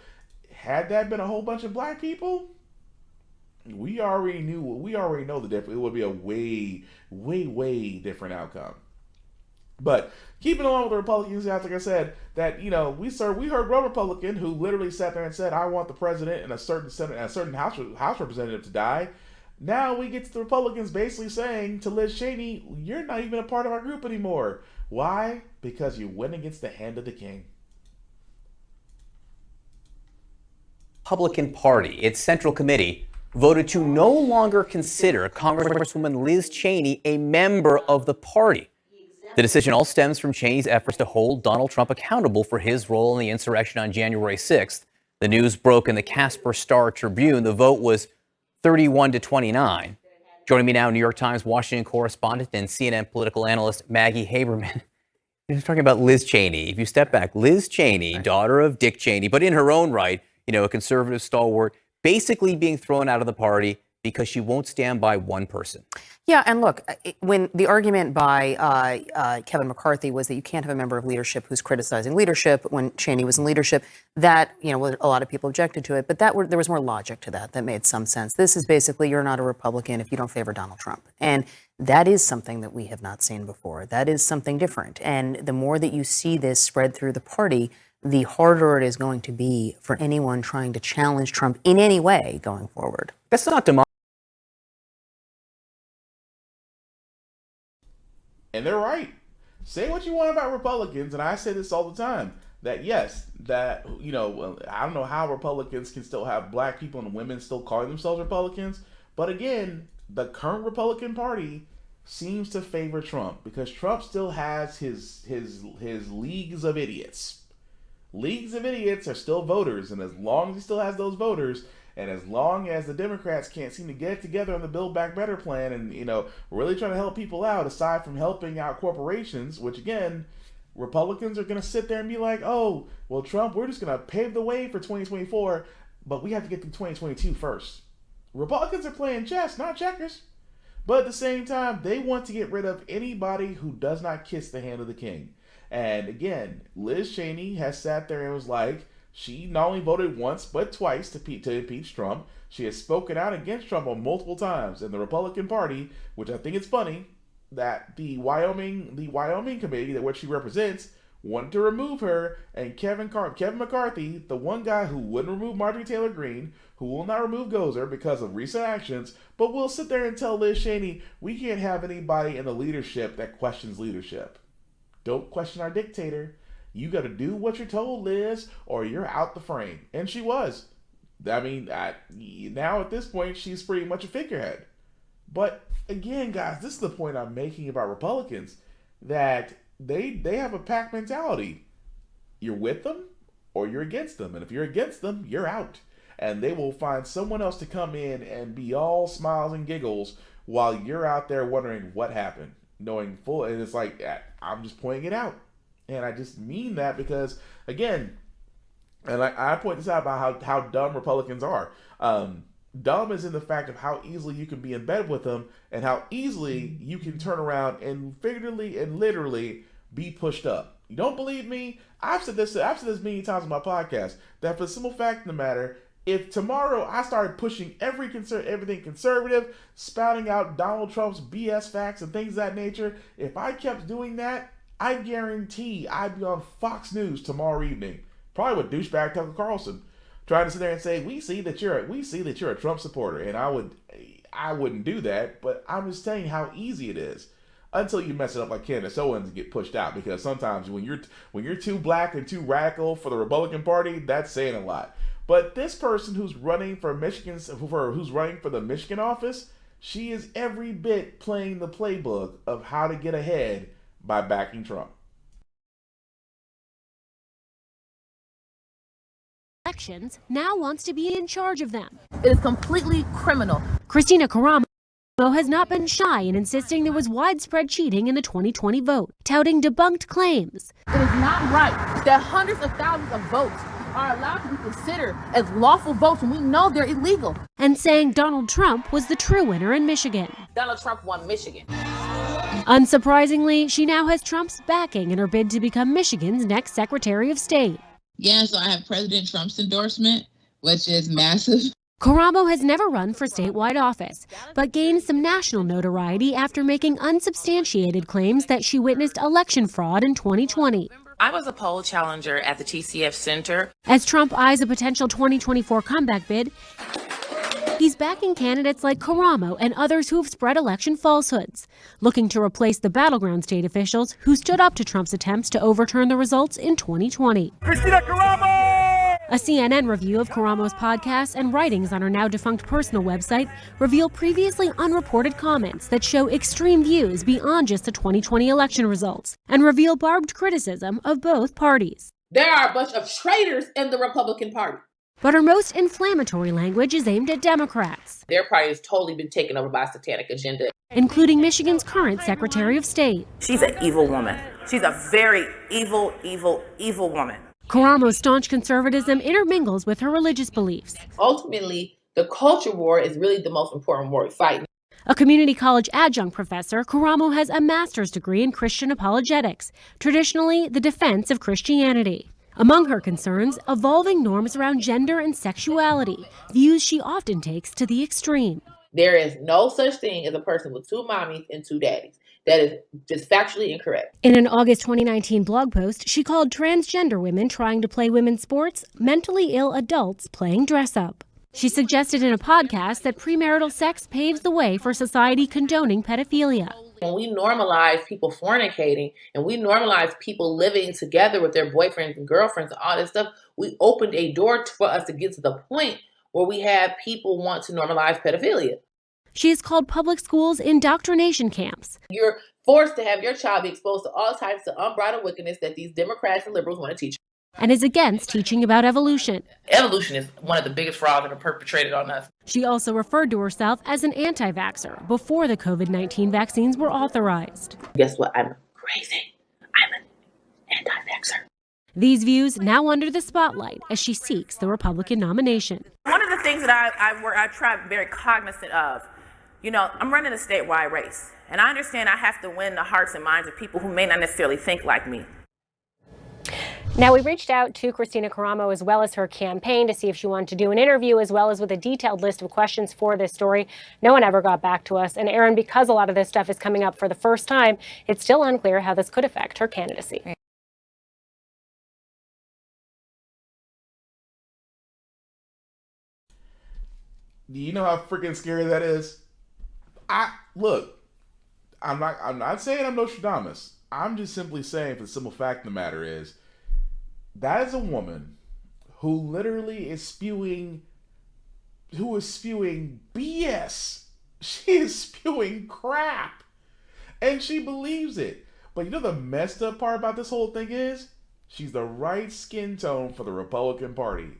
had that been a whole bunch of black people, we already know the difference. It would be a way different outcome. But keeping along with the Republicans, like I said, that we heard one Republican who literally sat there and said, "I want the president and a certain Senate and a certain House representative to die." Now we get to the Republicans basically saying to Liz Cheney, you're not even a part of our group anymore. Why? Because you went against the hand of the king. Republican Party, its Central Committee, voted to no longer consider Congresswoman Liz Cheney a member of the party. The decision all stems from Cheney's efforts to hold Donald Trump accountable for his role in the insurrection on January 6th. The news broke in the Casper Star Tribune. The vote was 31-29. Joining me now, New York Times Washington correspondent and CNN political analyst Maggie Haberman. We're talking about Liz Cheney. If you step back, Liz Cheney, daughter of Dick Cheney, but in her own right, a conservative stalwart, basically being thrown out of the party because she won't stand by one person. Yeah, and look, when the argument by Kevin McCarthy was that you can't have a member of leadership who's criticizing leadership when Cheney was in leadership, that, a lot of people objected to it, but there was more logic to that made some sense. This is basically, you're not a Republican if you don't favor Donald Trump. And that is something that we have not seen before. That is something different. And the more that you see this spread through the party, the harder it is going to be for anyone trying to challenge Trump in any way going forward. That's not democracy. And they're right. Say what you want about Republicans, and I say this all the time, that yes, that, I don't know how Republicans can still have black people and women still calling themselves Republicans, but again, the current Republican Party seems to favor Trump because Trump still has his leagues of idiots. Leagues of idiots are still voters, and as long as he still has those voters, and as long as the Democrats can't seem to get together on the Build Back Better plan and, really trying to help people out, aside from helping out corporations, which again, Republicans are going to sit there and be like, oh, well, Trump, we're just going to pave the way for 2024, but we have to get through 2022 first. Republicans are playing chess, not checkers. But at the same time, they want to get rid of anybody who does not kiss the hand of the king. And again, Liz Cheney has sat there and was like, she not only voted once, but twice to impeach Trump. She has spoken out against Trump on multiple times. And the Republican Party, which I think it's funny, that the Wyoming committee, that what she represents, wanted to remove her. And Kevin McCarthy, the one guy who wouldn't remove Marjorie Taylor Greene, who will not remove Gosar because of recent actions, but will sit there and tell Liz Cheney, we can't have anybody in the leadership that questions leadership. Don't question our dictator. You got to do what you're told, Liz, or you're out the frame. And she was. I mean, now at this point, she's pretty much a figurehead. But again, guys, this is the point I'm making about Republicans, that they have a pack mentality. You're with them or you're against them. And if you're against them, you're out. And they will find someone else to come in and be all smiles and giggles while you're out there wondering what happened. Knowing full, and it's like, I'm just pointing it out. And I just mean that because, again, and I point this out about how dumb Republicans are. Dumb is in the fact of how easily you can be in bed with them and how easily you can turn around and figuratively and literally be pushed up. You don't believe me? I've said this many times on my podcast, that for the simple fact of the matter, if tomorrow I started pushing everything conservative, spouting out Donald Trump's BS facts and things of that nature, if I kept doing that, I guarantee I'd be on Fox News tomorrow evening, probably with douchebag Tucker Carlson, trying to sit there and say, we see that you're a Trump supporter, and I wouldn't do that, but I'm just saying how easy it is. Until you mess it up like Candace Owens and get pushed out, because sometimes when you're too black and too radical for the Republican Party, that's saying a lot. But this person who's running for the Michigan office, she is every bit playing the playbook of how to get ahead by backing Trump. Elections now wants to be in charge of them. It is completely criminal. Christina Kharam has not been shy in insisting there was widespread cheating in the 2020 vote, touting debunked claims. It is not right that hundreds of thousands of votes are allowed to be considered as lawful votes when we know they're illegal. And saying Donald Trump was the true winner in Michigan. Donald Trump won Michigan. Unsurprisingly, she now has Trump's backing in her bid to become Michigan's next Secretary of State. Yeah, so I have President Trump's endorsement, which is massive. Kharam has never run for statewide office, but gained some national notoriety after making unsubstantiated claims that she witnessed election fraud in 2020. I was a poll challenger at the TCF Center. As Trump eyes a potential 2024 comeback bid, He's backing candidates like Kharam and others who've spread election falsehoods, looking to replace the battleground state officials who stood up to Trump's attempts to overturn the results in 2020. Christina Kharam! A CNN review of Kharam's podcasts and writings on her now-defunct personal website reveal previously unreported comments that show extreme views beyond just the 2020 election results and reveal barbed criticism of both parties. There are a bunch of traitors in the Republican Party. But her most inflammatory language is aimed at Democrats. Their party has totally been taken over by a satanic agenda. Including Michigan's current Secretary of State. She's an evil woman. She's a very evil, evil, evil woman. Kharam's staunch conservatism intermingles with her religious beliefs. Ultimately, the culture war is really the most important war we fight. A community college adjunct professor, Kharam has a master's degree in Christian apologetics, traditionally the defense of Christianity. Among her concerns, evolving norms around gender and sexuality, views she often takes to the extreme. There is no such thing as a person with two mommies and two daddies. That is just factually incorrect. In an August 2019 blog post, she called transgender women trying to play women's sports mentally ill adults playing dress-up. She suggested in a podcast that premarital sex paves the way for society condoning pedophilia. When we normalize people fornicating and we normalize people living together with their boyfriends and girlfriends and all this stuff, we opened a door for us to get to the point where we have people want to normalize pedophilia. She has called public schools indoctrination camps. You're forced to have your child be exposed to all types of unbridled wickedness that these Democrats and liberals want to teach. And is against teaching about evolution. Evolution is one of the biggest frauds that are perpetrated on us. She also referred to herself as an anti-vaxxer before the COVID-19 vaccines were authorized. Guess what? I'm crazy. I'm an anti-vaxxer. These views now under the spotlight as she seeks the Republican nomination. One of the things that I try very cognizant of, I'm running a statewide race, and I understand I have to win the hearts and minds of people who may not necessarily think like me. Now, we reached out to Christina Kharam as well as her campaign to see if she wanted to do an interview as well as with a detailed list of questions for this story. No one ever got back to us. And Aaron, because a lot of this stuff is coming up for the first time, it's still unclear how this could affect her candidacy. Do you know how freaking scary that is? I'm not saying I'm Nostradamus. I'm just simply saying, for the simple fact of the matter is, that is a woman who literally is spewing BS. She is spewing crap. And she believes it. But you know the messed up part about this whole thing is, she's the right skin tone for the Republican Party.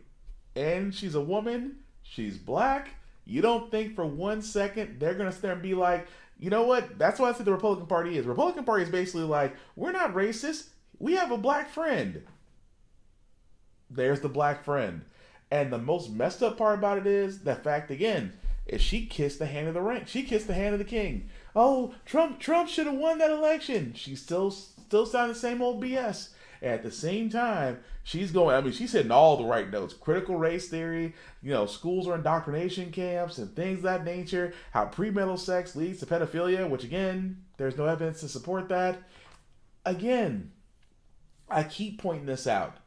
And she's a woman, she's black. You don't think for 1 second they're going to stand and be like, you know what? That's what I think the Republican Party is. The Republican Party is basically like, we're not racist. We have a black friend. There's the black friend. And the most messed up part about it is the fact, again, is she kissed the hand of the ring. She kissed the hand of the king. Oh, Trump should have won that election. She's still sounding the same old BS. At the same time, she's hitting all the right notes. Critical race theory, schools are indoctrination camps and things of that nature. How premarital sex leads to pedophilia, which again, there's no evidence to support that. Again, I keep pointing this out.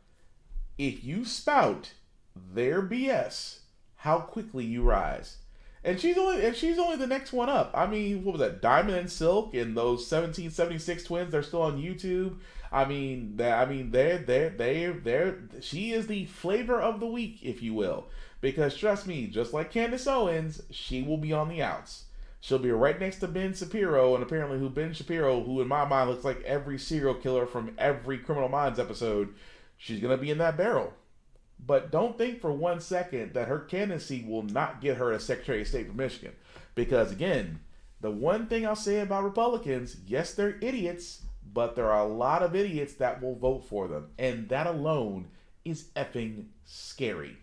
If you spout their BS, how quickly you rise. And she's only the next one up. I mean, what was that? Diamond and Silk and those 1776 twins, they're still on YouTube. She is the flavor of the week, if you will. Because trust me, just like Candace Owens, she will be on the outs. She'll be right next to Ben Shapiro, and apparently Ben Shapiro, who in my mind looks like every serial killer from every Criminal Minds episode, she's going to be in that barrel. But don't think for 1 second that her candidacy will not get her as Secretary of State for Michigan. Because again, the one thing I'll say about Republicans, yes, they're idiots, but there are a lot of idiots that will vote for them. And that alone is effing scary.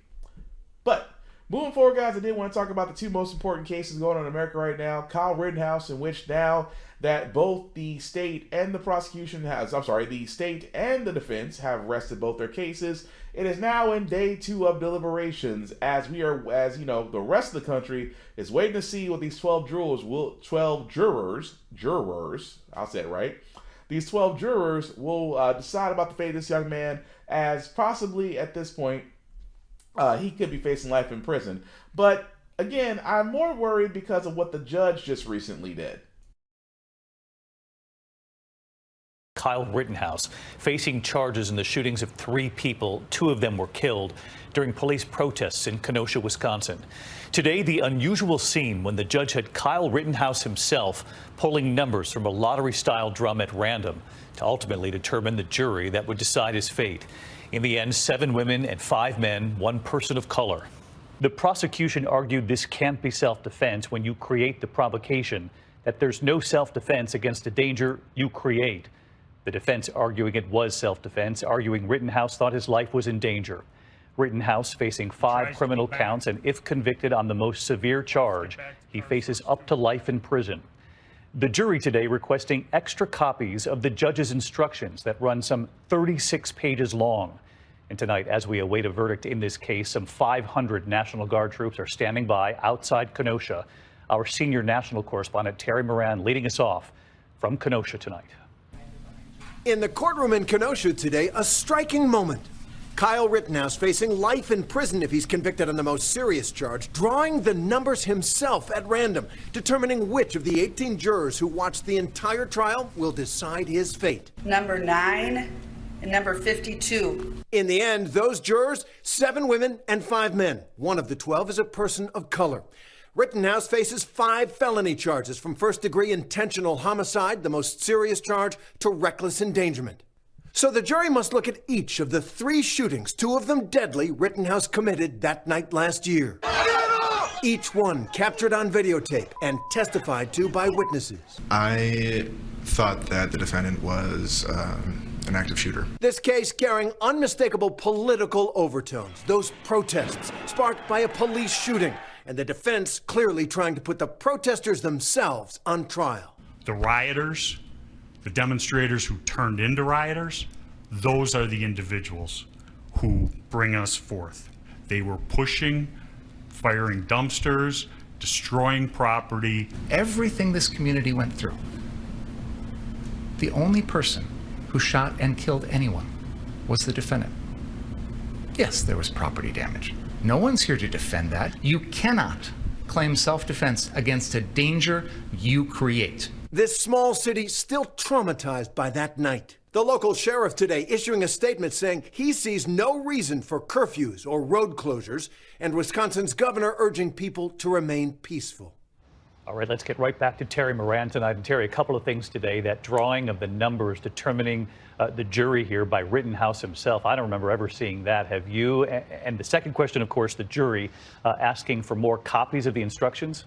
But moving forward, guys, I did want to talk about the two most important cases going on in America right now. Kyle Rittenhouse, in which now that both the state and the the state and the defense have rested both their cases. It is now in day 2 of deliberations, as the rest of the country is waiting to see what these 12 jurors, I'll say it right. These 12 jurors will decide about the fate of this young man, as possibly at this point, he could be facing life in prison. But Again, I'm more worried because of what the judge just recently did. Kyle Rittenhouse facing charges in the shootings of 3 people. 2 of them were killed during police protests in Kenosha, Wisconsin. Today, the unusual scene when the judge had Kyle Rittenhouse himself pulling numbers from a lottery-style drum at random to ultimately determine the jury that would decide his fate. In the end, 7 women and 5 men, 1 person of color. The prosecution argued this can't be self-defense when you create the provocation, that there's no self-defense against a danger you create. The defense arguing it was self-defense, arguing Rittenhouse thought his life was in danger. Rittenhouse facing 5 criminal counts, and if convicted on the most severe charge, he faces up to life in prison. The jury today requesting extra copies of the judge's instructions that run some 36 pages long. And tonight, as we await a verdict in this case, some 500 National Guard troops are standing by outside Kenosha. Our senior national correspondent, Terry Moran, leading us off from Kenosha tonight. In the courtroom in Kenosha today, a striking moment. Kyle Rittenhouse facing life in prison if he's convicted on the most serious charge, drawing the numbers himself at random, determining which of the 18 jurors who watched the entire trial will decide his fate. Number 9 and number 52. In the end, those jurors, 7 women and 5 men. One of the 12 is a person of color. Rittenhouse faces 5 felony charges, from first-degree intentional homicide, the most serious charge, to reckless endangerment. So the jury must look at each of the 3 shootings, 2 of them deadly, Rittenhouse committed that night last year. Each one captured on videotape and testified to by witnesses. I thought that the defendant was an active shooter. This case carrying unmistakable political overtones, those protests sparked by a police shooting, and the defense clearly trying to put the protesters themselves on trial. The rioters, the demonstrators who turned into rioters, those are the individuals who bring us forth. They were pushing, firing dumpsters, destroying property. Everything this community went through, the only person who shot and killed anyone was the defendant. Yes, there was property damage. No one's here to defend that. You cannot claim self-defense against a danger you create. This small city still traumatized by that night. The local sheriff today issuing a statement saying he sees no reason for curfews or road closures, and Wisconsin's governor urging people to remain peaceful. All right, let's get right back to Terry Moran tonight. And Terry, a couple of things today. That drawing of the numbers determining the jury here by Rittenhouse himself. I don't remember ever seeing that. Have you? And the second question, of course, the jury asking for more copies of the instructions.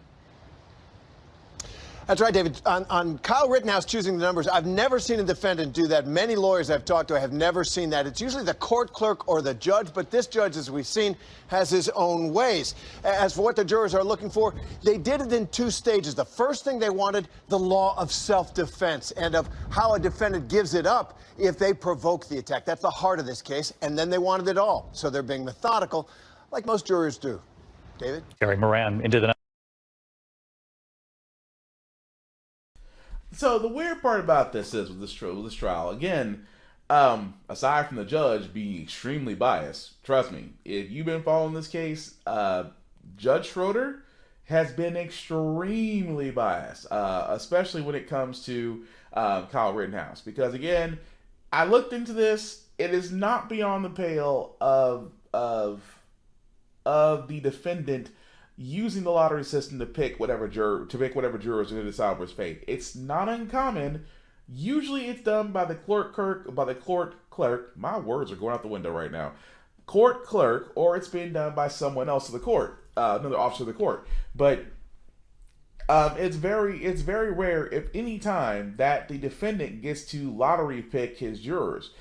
That's right, David. On Kyle Rittenhouse choosing the numbers, I've never seen a defendant do that. Many lawyers I've talked to have never seen that. It's usually the court clerk or the judge, but this judge, as we've seen, has his own ways. As for what the jurors are looking for, they did it in 2 stages. The first thing they wanted, the law of self-defense and of how a defendant gives it up if they provoke the attack. That's the heart of this case. And then they wanted it all. So they're being methodical, like most jurors do. David? Terry Moran into the. So the weird part about this is with this trial, again, aside from the judge being extremely biased, trust me, if you've been following this case, Judge Schroeder has been extremely biased, especially when it comes to Kyle Rittenhouse. Because again, I looked into this; it is not beyond the pale of the defendant using the lottery system to pick whatever jurors are going to decide his fate. It's not uncommon. Usually, it's done by the court clerk. My words are going out the window right now. Court clerk, or it's being done by someone else of the court, another officer of the court. But it's very rare, if any time, that the defendant gets to lottery pick his jurors.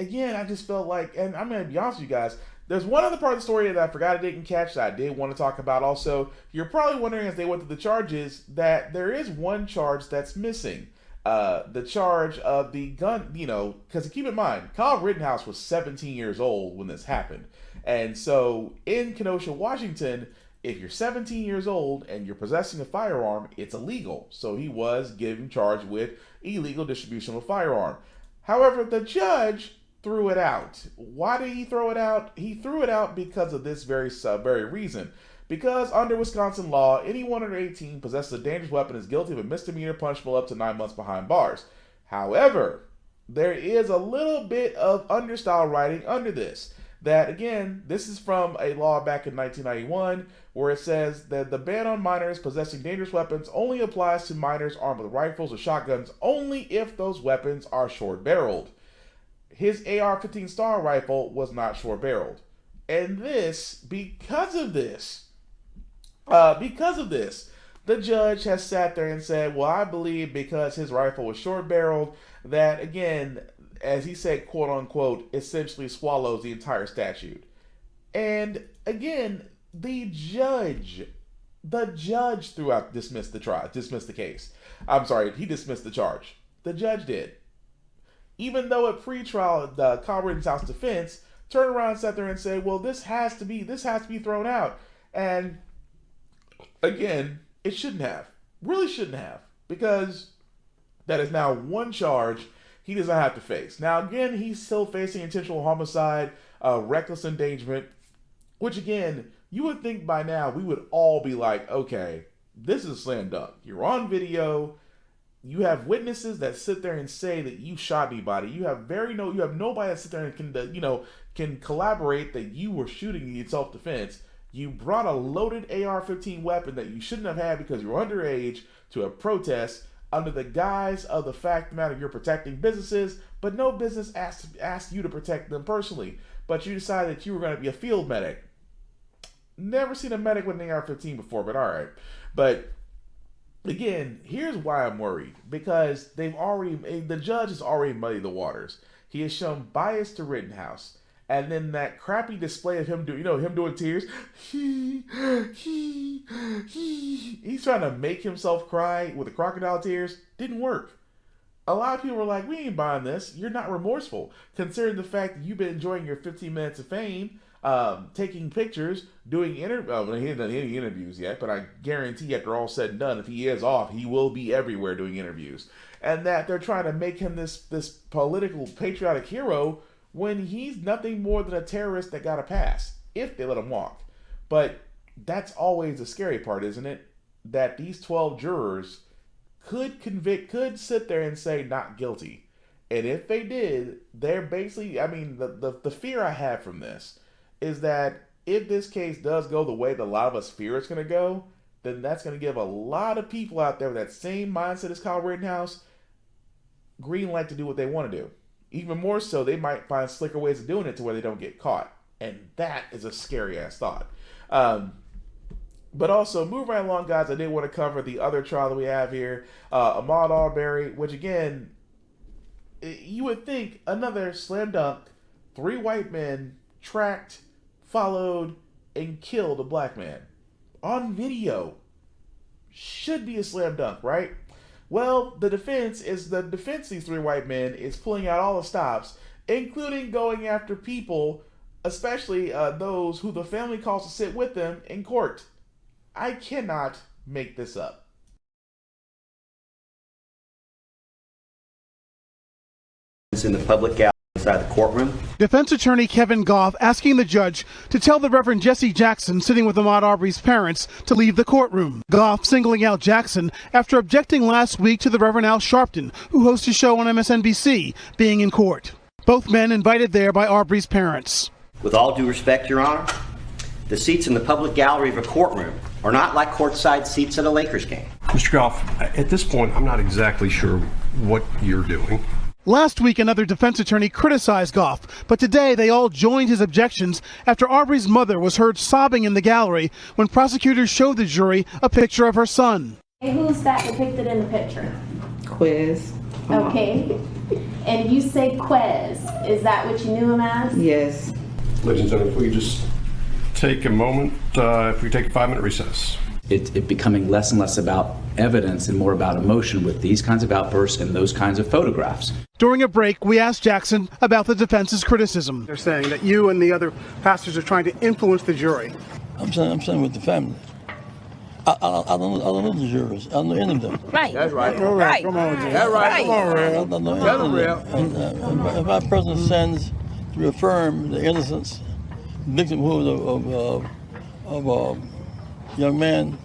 Again, I just felt like, and I'm going to be honest with you guys, there's one other part of the story that I forgot I didn't catch that I did want to talk about also. You're probably wondering, as they went through the charges, that there is one charge that's missing. The charge of the gun, because keep in mind, Kyle Rittenhouse was 17 years old when this happened. And so in Kenosha, Washington, if you're 17 years old and you're possessing a firearm, it's illegal. So he was given charged with illegal distribution of a firearm. However, the judge threw it out. Why did he throw it out? He threw it out because of this very reason. Because under Wisconsin law, anyone under 18 possesses a dangerous weapon is guilty of a misdemeanor punishable up to 9 months behind bars. However, there is a little bit of understyle writing under this. That, again, this is from a law back in 1991 where it says that the ban on minors possessing dangerous weapons only applies to minors armed with rifles or shotguns only if those weapons are short-barreled. His AR-15 Star rifle was not short-barreled. And because of this, the judge has sat there and said, well, I believe because his rifle was short-barreled, that, again, as he said, quote unquote, essentially swallows the entire statute. And again, the judge dismissed the case. I'm sorry, he dismissed the charge. The judge did. Even though at pre-trial, the Kyle Rittenhouse defense turned around and sat there and said, well, this has to be thrown out. And again, it shouldn't have. Really shouldn't have. Because that is now one charge he does not have to face. Now, again, he's still facing intentional homicide, reckless endangerment, which, again, you would think by now we would all be like, okay, this is a slam dunk. You're on video. You have witnesses that sit there and say that you shot anybody. You have nobody that sit there and can collaborate that you were shooting in self-defense. You brought a loaded AR-15 weapon that you shouldn't have had because you were underage to a protest under the guise of the fact of the matter you're protecting businesses, but no business asked you to protect them personally. But you decided that you were going to be a field medic. Never seen a medic with an AR-15 before, but all right. But again, here's why I'm worried. Because the judge has already muddied the waters. He has shown bias to Rittenhouse. And then that crappy display of him doing tears. He's trying to make himself cry with the crocodile tears. Didn't work. A lot of people were like, we ain't buying this. You're not remorseful. Considering the fact that you've been enjoying your 15 minutes of fame, taking pictures, doing interviews. He hasn't done any interviews yet, but I guarantee after all said and done, if he is off, he will be everywhere doing interviews. And that they're trying to make him this political patriotic hero when he's nothing more than a terrorist that got a pass, if they let him walk. But that's always the scary part, isn't it? That these 12 jurors could sit there and say not guilty. And if they did, they're basically, the fear I have from this is that if this case does go the way that a lot of us fear it's going to go, then that's going to give a lot of people out there with that same mindset as Kyle Rittenhouse green light to do what they want to do. Even more so, they might find slicker ways of doing it to where they don't get caught. And that is a scary-ass thought. But also, move right along, guys. I did want to cover the other trial that we have here. Ahmaud Arbery, which, again, you would think another slam dunk. 3 white men tracked, followed, and killed a black man. On video. Should be a slam dunk, right? Well, the defense of these 3 white men is pulling out all the stops, including going after people, especially those who the family calls to sit with them in court. I cannot make this up. In the public gallery inside the courtroom. Defense attorney Kevin Goff asking the judge to tell the Reverend Jesse Jackson, sitting with Ahmaud Arbery's parents, to leave the courtroom. Goff singling out Jackson after objecting last week to the Reverend Al Sharpton, who hosts a show on MSNBC, being in court. Both men invited there by Arbery's parents. With all due respect, Your Honor, the seats in the public gallery of a courtroom are not like courtside seats at a Lakers game. Mr. Goff, at this point, I'm not exactly sure what you're doing. Last week, another defense attorney criticized Goff, but today they all joined his objections after Arbery's mother was heard sobbing in the gallery when prosecutors showed the jury a picture of her son. Hey, who's that depicted in the picture? Quiz. Okay. And you say Quez. Is that what you knew him as? Yes. Ladies and gentlemen, if we just take a moment, if we take a 5-minute recess. It becoming less and less about evidence and more about emotion with these kinds of outbursts and those kinds of photographs. During a break, we asked Jackson about the defense's criticism. They're saying that you and the other pastors are trying to influence the jury. I'm saying with the family. I don't know the jurors. I don't know any of them. Right. That's right. Right. Come on, Jay. That's right. Come on, I Red. don't know any of them. If my president sends to affirm the innocence, victimhood of young man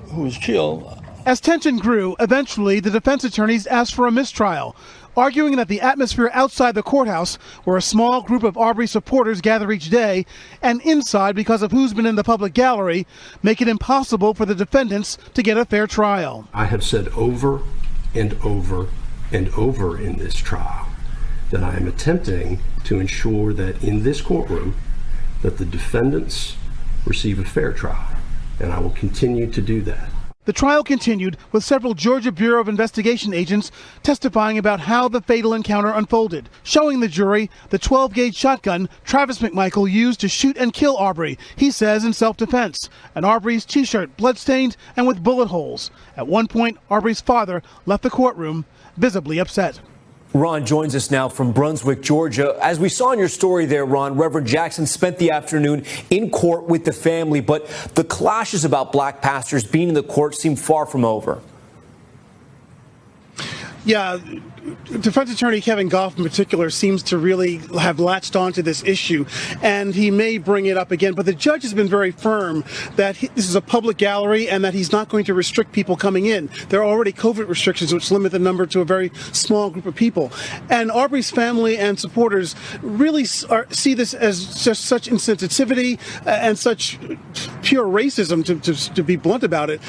who was killed. As tension grew, eventually the defense attorneys asked for a mistrial, arguing that the atmosphere outside the courthouse, where a small group of Arbery supporters gather each day, and inside because of who's been in the public gallery, make it impossible for the defendants to get a fair trial. I have said over and over and over in this trial that I am attempting to ensure that in this courtroom that the defendants receive a fair trial, and I will continue to do that. The trial continued with several Georgia Bureau of Investigation agents testifying about how the fatal encounter unfolded, showing the jury the 12-gauge shotgun Travis McMichael used to shoot and kill Arbery, he says in self-defense, and Arbery's T-shirt bloodstained and with bullet holes. At one point, Arbery's father left the courtroom visibly upset. Ron joins us now from Brunswick, Georgia. As we saw in your story there, Ron, Reverend Jackson spent the afternoon in court with the family, but the clashes about black pastors being in the court seem far from over. Yeah, defense attorney Kevin Goff in particular seems to really have latched onto this issue, and he may bring it up again. But the judge has been very firm that this is a public gallery and that he's not going to restrict people coming in. There are already COVID restrictions which limit the number to a very small group of people. And Arbery's family and supporters really see this as just such insensitivity and such pure racism, to be blunt about it.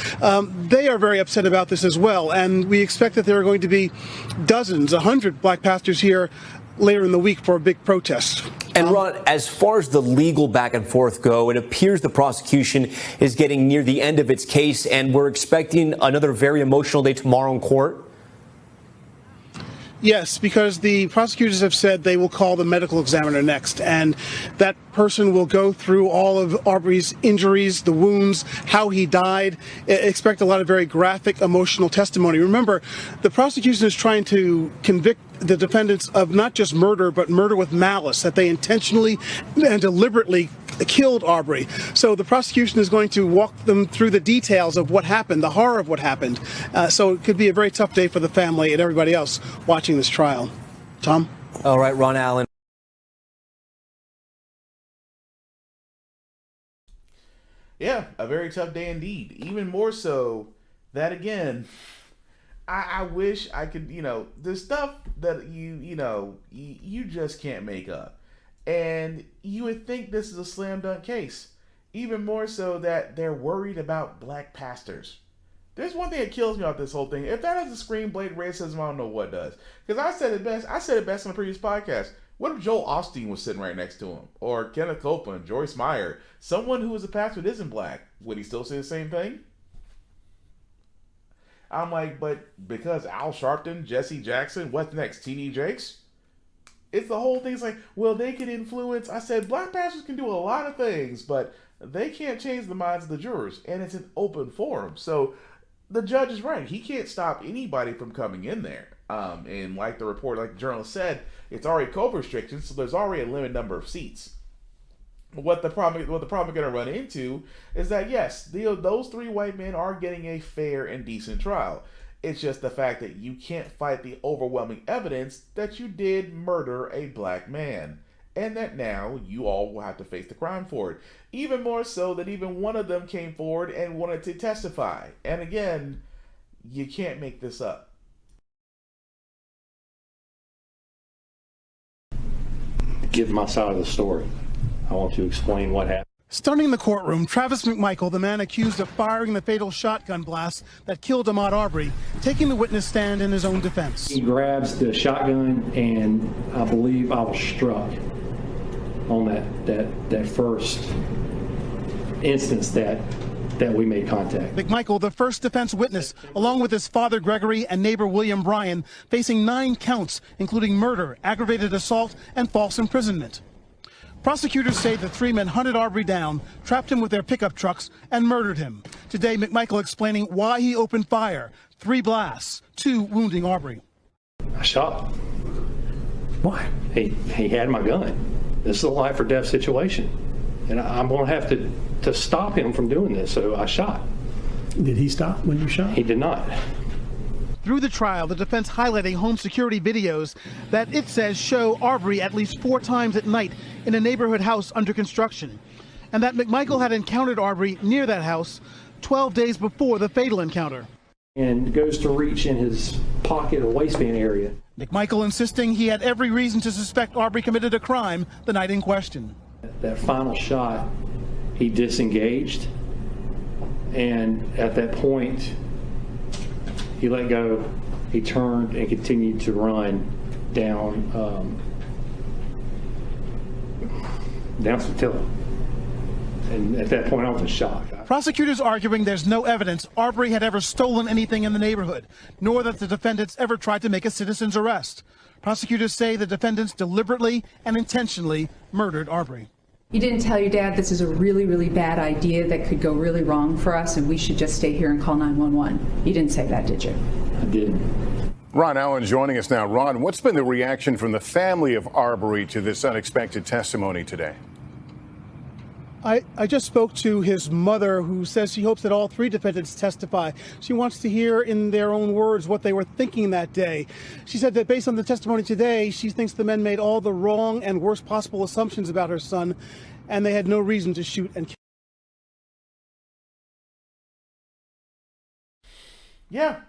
They are very upset about this as well, and we expect that there are going to be dozens, 100 black pastors here later in the week for a big protest. And Ron, as far as the legal back and forth go, it appears the prosecution is getting near the end of its case, and we're expecting another very emotional day tomorrow in court. Yes, because the prosecutors have said they will call the medical examiner next, and that person will go through all of Arbery's injuries, the wounds, how he died. Expect a lot of very graphic, emotional testimony. Remember, the prosecution is trying to convict the defendants of not just murder, but murder with malice, that they intentionally and deliberately killed Arbery. So the prosecution is going to walk them through the details of what happened, the horror of what happened. So it could be a very tough day for the family and everybody else watching this trial. Tom? All right, Ron Allen. Yeah, a very tough day indeed. Even more so that, again, I wish I could, the stuff that you just can't make up. And you would think this is a slam dunk case. Even more so that they're worried about black pastors. There's one thing that kills me about this whole thing. If that doesn't scream blatant racism, I don't know what does. Because I said it best on the previous podcast. What if Joel Osteen was sitting right next to him? Or Kenneth Copeland, Joyce Meyer, someone who is a pastor that isn't black. Would he still say the same thing? I'm like, but because Al Sharpton, Jesse Jackson, what's next? T.D. Jakes? It's the whole thing's like, well, they can influence. I said, black pastors can do a lot of things, but they can't change the minds of the jurors. And it's an open forum. So the judge is right. He can't stop anybody from coming in there. And like the report, like the journalist said, it's already COVID restrictions, so there's already a limited number of seats. What the problem going to run into is that, yes, those three white men are getting a fair and decent trial. It's just the fact that you can't fight the overwhelming evidence that you did murder a black man, and that now you all will have to face the crime for it. Even more so that even one of them came forward and wanted to testify. And again, you can't make this up. Give my side of the story. I want to explain what happened. Starting in the courtroom, Travis McMichael, the man accused of firing the fatal shotgun blast that killed Ahmaud Arbery, taking the witness stand in his own defense. He grabs the shotgun, and I believe I was struck on that first instance that we made contact. McMichael, the first defense witness, along with his father Gregory and neighbor William Bryan, facing 9 counts, including murder, aggravated assault, and false imprisonment. Prosecutors say the 3 men hunted Arbery down, trapped him with their pickup trucks, and murdered him. Today, McMichael explaining why he opened fire. 3 blasts, 2 wounding Arbery. I shot. Why? He had my gun. This is a life or death situation. And I'm going to have to stop him from doing this, so I shot. Did he stop when you shot? He did not. Through the trial, the defense highlighting home security videos that it says show Arbery at least 4 times at night in a neighborhood house under construction. and that McMichael had encountered Arbery near that house 12 days before the fatal encounter. And goes to reach in his pocket or waistband area. McMichael insisting he had every reason to suspect Arbery committed a crime the night in question. That final shot, he disengaged, and at that point, he let go, he turned and continued to run down Satilla. And at that point, I was in shock. Prosecutors arguing there's no evidence Arbery had ever stolen anything in the neighborhood, nor that the defendants ever tried to make a citizen's arrest. Prosecutors say the defendants deliberately and intentionally murdered Arbery. You didn't tell your dad this is a really, really bad idea that could go really wrong for us and we should just stay here and call 911. You didn't say that, did you? I did. Ron Allen joining us now. Ron, what's been the reaction from the family of Arbery to this unexpected testimony today? I just spoke to his mother, who says she hopes that all three defendants testify. She wants to hear in their own words what they were thinking that day. She said that based on the testimony today, she thinks the men made all the wrong and worst possible assumptions about her son, and they had no reason to shoot and kill. Yeah.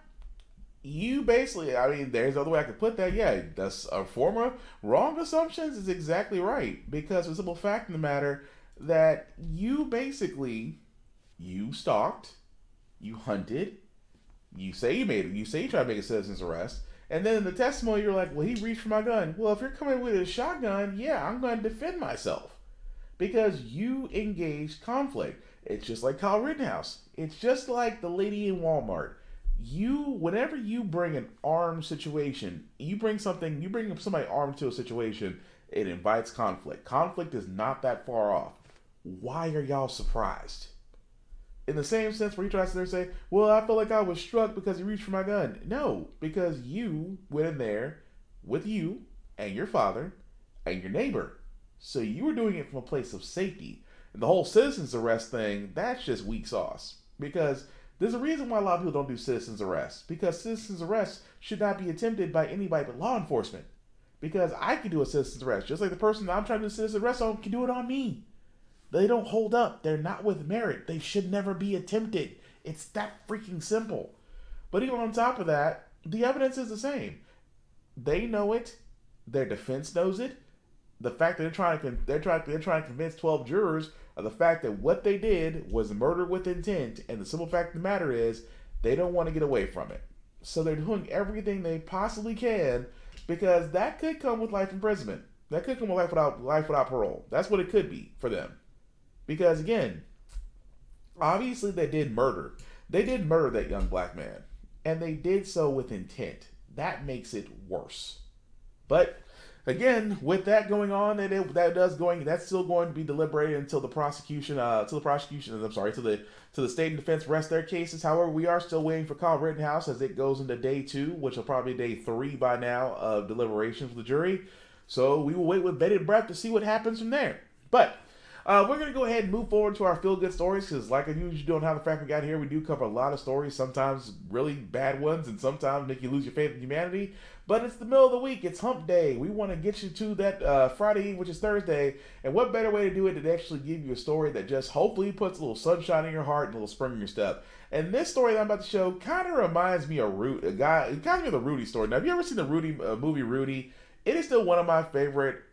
You basically, I mean, there's other way I could put that. Yeah, that's a former wrong assumptions is exactly right. Because the simple fact of the matter that you basically, you stalked, you hunted, you say you tried to make a citizen's arrest, and then in the testimony you're like, well, he reached for my gun. Well, if you're coming with a shotgun, yeah, I'm going to defend myself. Because you engaged conflict. It's just like Kyle Rittenhouse. It's just like the lady in Walmart. Whenever you bring an armed situation, you bring somebody armed to a situation, it invites conflict. Conflict is not that far off. Why are y'all surprised? In the same sense where you try to sit there and say, well, I feel like I was struck because he reached for my gun. No, because you went in there with you and your father and your neighbor. So you were doing it from a place of safety. And the whole citizen's arrest thing, that's just weak sauce. Because there's a reason why a lot of people don't do citizen's arrests. Because citizen's arrests should not be attempted by anybody but law enforcement. Because I can do a citizen's arrest. Just like the person that I'm trying to do a citizen's arrest on can do it on me. They don't hold up. They're not with merit. They should never be attempted. It's that freaking simple. But even on top of that, the evidence is the same. They know it. Their defense knows it. The fact that they're trying to convince 12 jurors of the fact that what they did was murder with intent, and the simple fact of the matter is they don't want to get away from it. So they're doing everything they possibly can, because that could come with life imprisonment. That could come with life without parole. That's what it could be for them. Because again, obviously they did murder. They did murder that young black man, and they did so with intent. That makes it worse. But again, with that going on, that's still going to be deliberated until the prosecution, to the state and defense rest their cases. However, we are still waiting for Kyle Rittenhouse as it goes into day 2, which will probably be day 3 by now of deliberations with the jury. So we will wait with bated breath to see what happens from there. But we're going to go ahead and move forward to our feel-good stories, because like I usually do on How the Frack We Got Here, we do cover a lot of stories, sometimes really bad ones, and sometimes make you lose your faith in humanity. But it's the middle of the week. It's hump day. We want to get you to that Friday, which is Thursday. And what better way to do it than actually give you a story that just hopefully puts a little sunshine in your heart and a little spring in your step. And this story that I'm about to show kind of reminds me of the Rudy story. Now, have you ever seen the movie Rudy? It is still one of my favorite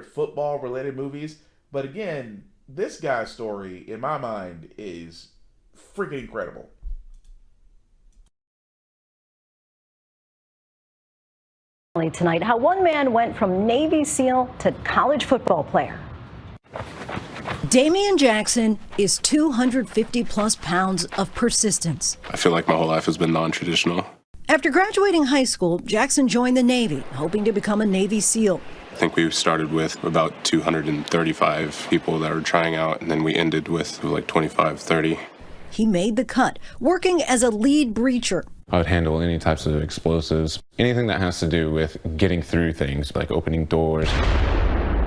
football-related movies. But again, this guy's story, in my mind, is freaking incredible. Tonight, how one man went from Navy SEAL to college football player. Damian Jackson is 250 plus pounds of persistence. I feel like my whole life has been non-traditional. After graduating high school, Jackson joined the Navy, hoping to become a Navy SEAL. I think we started with about 235 people that were trying out, and then we ended with like 25, 30. He made the cut, working as a lead breacher. I would handle any types of explosives, anything that has to do with getting through things, like opening doors,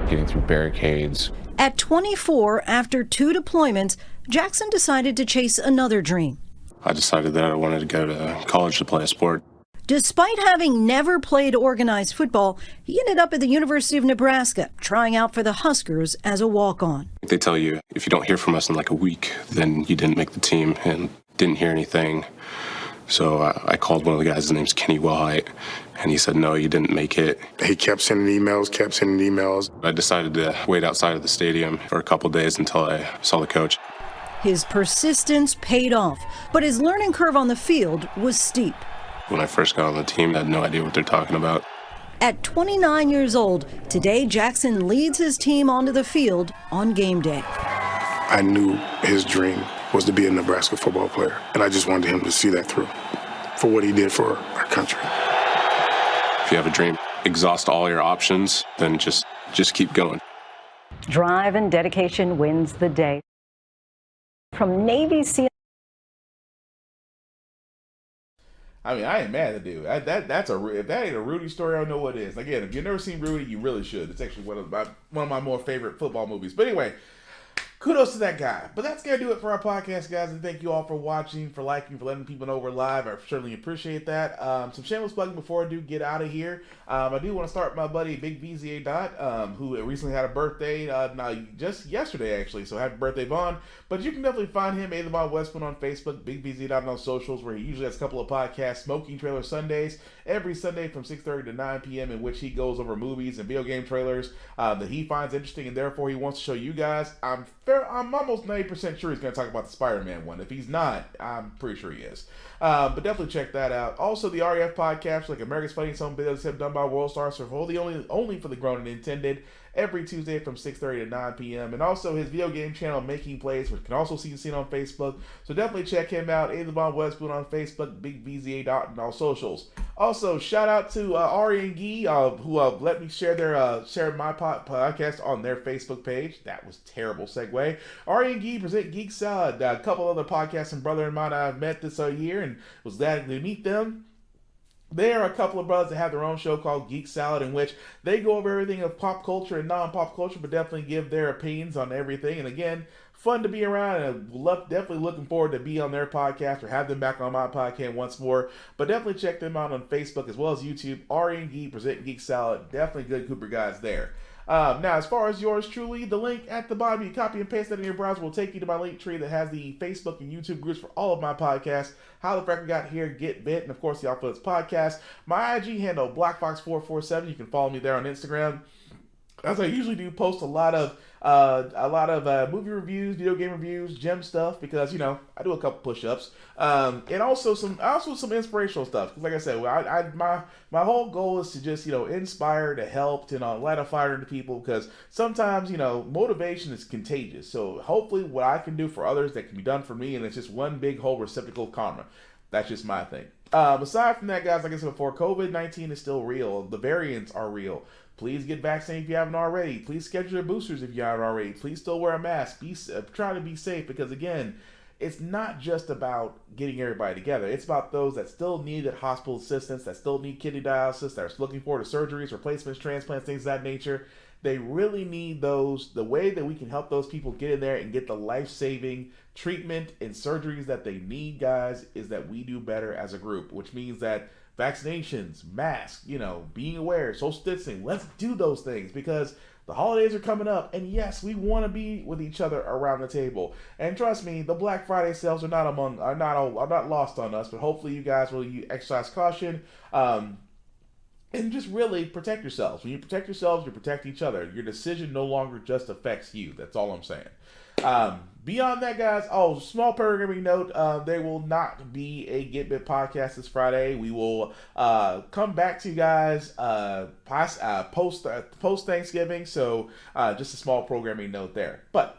getting through barricades. At 24, after 2 deployments, Jackson decided to chase another dream. I decided that I wanted to go to college to play a sport. Despite having never played organized football, he ended up at the University of Nebraska, trying out for the Huskers as a walk-on. They tell you if you don't hear from us in like a week, then you didn't make the team, and didn't hear anything. So I called one of the guys, his name's Cheney, and he said, no, you didn't make it. He kept sending emails. I decided to wait outside of the stadium for a couple days until I saw the coach. His persistence paid off, but his learning curve on the field was steep. When I first got on the team, I had no idea what they're talking about. At 29 years old, today Jackson leads his team onto the field on game day. I knew his dream was to be a Nebraska football player, and I just wanted him to see that through for what he did for our country. If you have a dream, exhaust all your options, then just keep going. Drive and dedication wins the day. From Navy SEAL. I mean, I ain't mad at the dude. If that ain't a Rudy story, I don't know what is. Again, if you've never seen Rudy, you really should. It's actually one of my more favorite football movies. But anyway, kudos to that guy. But that's going to do it for our podcast, guys. And thank you all for watching, for liking, for letting people know we're live. I certainly appreciate that. Some shameless plugging before I do get out of here. I do want to start with my buddy Big VZA Dot, who recently had a birthday, just yesterday actually. So happy birthday, Vaughn. But you can definitely find him, Vaughn Westman, on Facebook, Big VZA Dot on socials, where he usually has a couple of podcasts, Smoking Trailer Sundays, every Sunday from 6:30 to 9 p.m., in which he goes over movies and video game trailers that he finds interesting, and therefore he wants to show you guys. I'm almost 90% sure he's going to talk about the Spider-Man one. If he's not, I'm pretty sure he is. But definitely check that out. Also, the REF podcast, like America's Funniest Home Videos, have done by World Star Survival, only for the grown and intended, every Tuesday from 6:30 to 9 p.m. And also his video game channel, Making Plays, which can also be seen on Facebook. So definitely check him out. Vaughn Westbourne on Facebook, Big VZA Dot on all socials. Also, shout out to Ari and Gee, who let me share my podcast on their Facebook page. That was a terrible segue. Ari and Gee present Geek Salad. A couple other podcasts and brother and mine I've met this year, and was glad to meet them. They are a couple of brothers that have their own show called Geek Salad, in which they go over everything of pop culture and non-pop culture, but definitely give their opinions on everything. And again, fun to be around, and definitely looking forward to be on their podcast or have them back on my podcast once more. But definitely check them out on Facebook as well as YouTube. Ari and Gee present Geek Salad. Definitely good Cooper guys there. Now, as far as yours truly, the link at the bottom, you copy and paste that in your browser, will take you to my link tree that has the Facebook and YouTube groups for all of my podcasts. How the Frack Got Here, Get Bit, and of course the Outfits Podcast. My IG handle, BlackFox447. You can follow me there on Instagram. As I usually do, post a lot of movie reviews, video game reviews, gem stuff, because I do a couple push-ups, and also some inspirational stuff. Because like I said, my whole goal is to just inspire, to help, to light a fire into people. Because sometimes motivation is contagious. So hopefully, what I can do for others that can be done for me, and it's just one big whole receptacle of karma. That's just my thing. Aside from that, guys, like I said before, COVID-19 is still real. The variants are real. Please get vaccinated if you haven't already. Please schedule your boosters if you haven't already. Please still wear a mask. Try to be safe, because again, it's not just about getting everybody together. It's about those that still need that hospital assistance, that still need kidney dialysis, that are looking forward to surgeries, replacements, transplants, things of that nature. They really need those. The way that we can help those people get in there and get the life-saving treatment and surgeries that they need, guys, is that we do better as a group, which means that vaccinations, masks, being aware, social distancing, let's do those things, because the holidays are coming up, and yes, we want to be with each other around the table. And trust me, the Black Friday sales are not lost on us, but hopefully you guys will exercise caution, and just really protect yourselves. When you protect yourselves, you protect each other. Your decision no longer just affects you. That's all I'm saying. Beyond that, guys, small programming note, there will not be a Get Bit podcast this Friday. We will come back to you guys post Thanksgiving, so just a small programming note there. But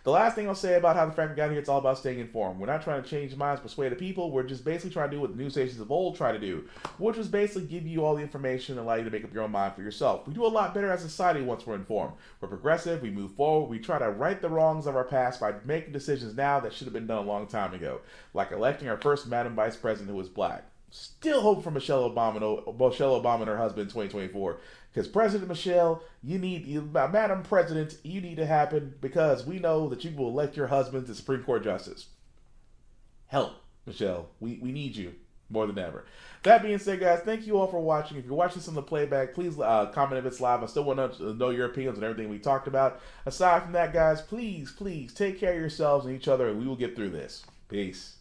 the last thing I'll say about how the Frack Got Here, it's all about staying informed. We're not trying to change minds, persuade the people. We're just basically trying to do what the news stations of old try to do, which was basically give you all the information and allow you to make up your own mind for yourself. We do a lot better as a society once we're informed. We're progressive, we move forward, we try to right the wrongs of our past by making decisions now that should have been done a long time ago, like electing our first Madam Vice President who was black. Still hope for Michelle Obama and her husband in 2024. Because President Michelle, Madam President, you need to happen, because we know that you will elect your husband to Supreme Court Justice. Help, Michelle. We need you. more than ever. That being said, guys, thank you all for watching. If you're watching this on the playback, please comment if it's live. I still want to know your opinions on everything we talked about. Aside from that, guys, please take care of yourselves and each other, and we will get through this. Peace.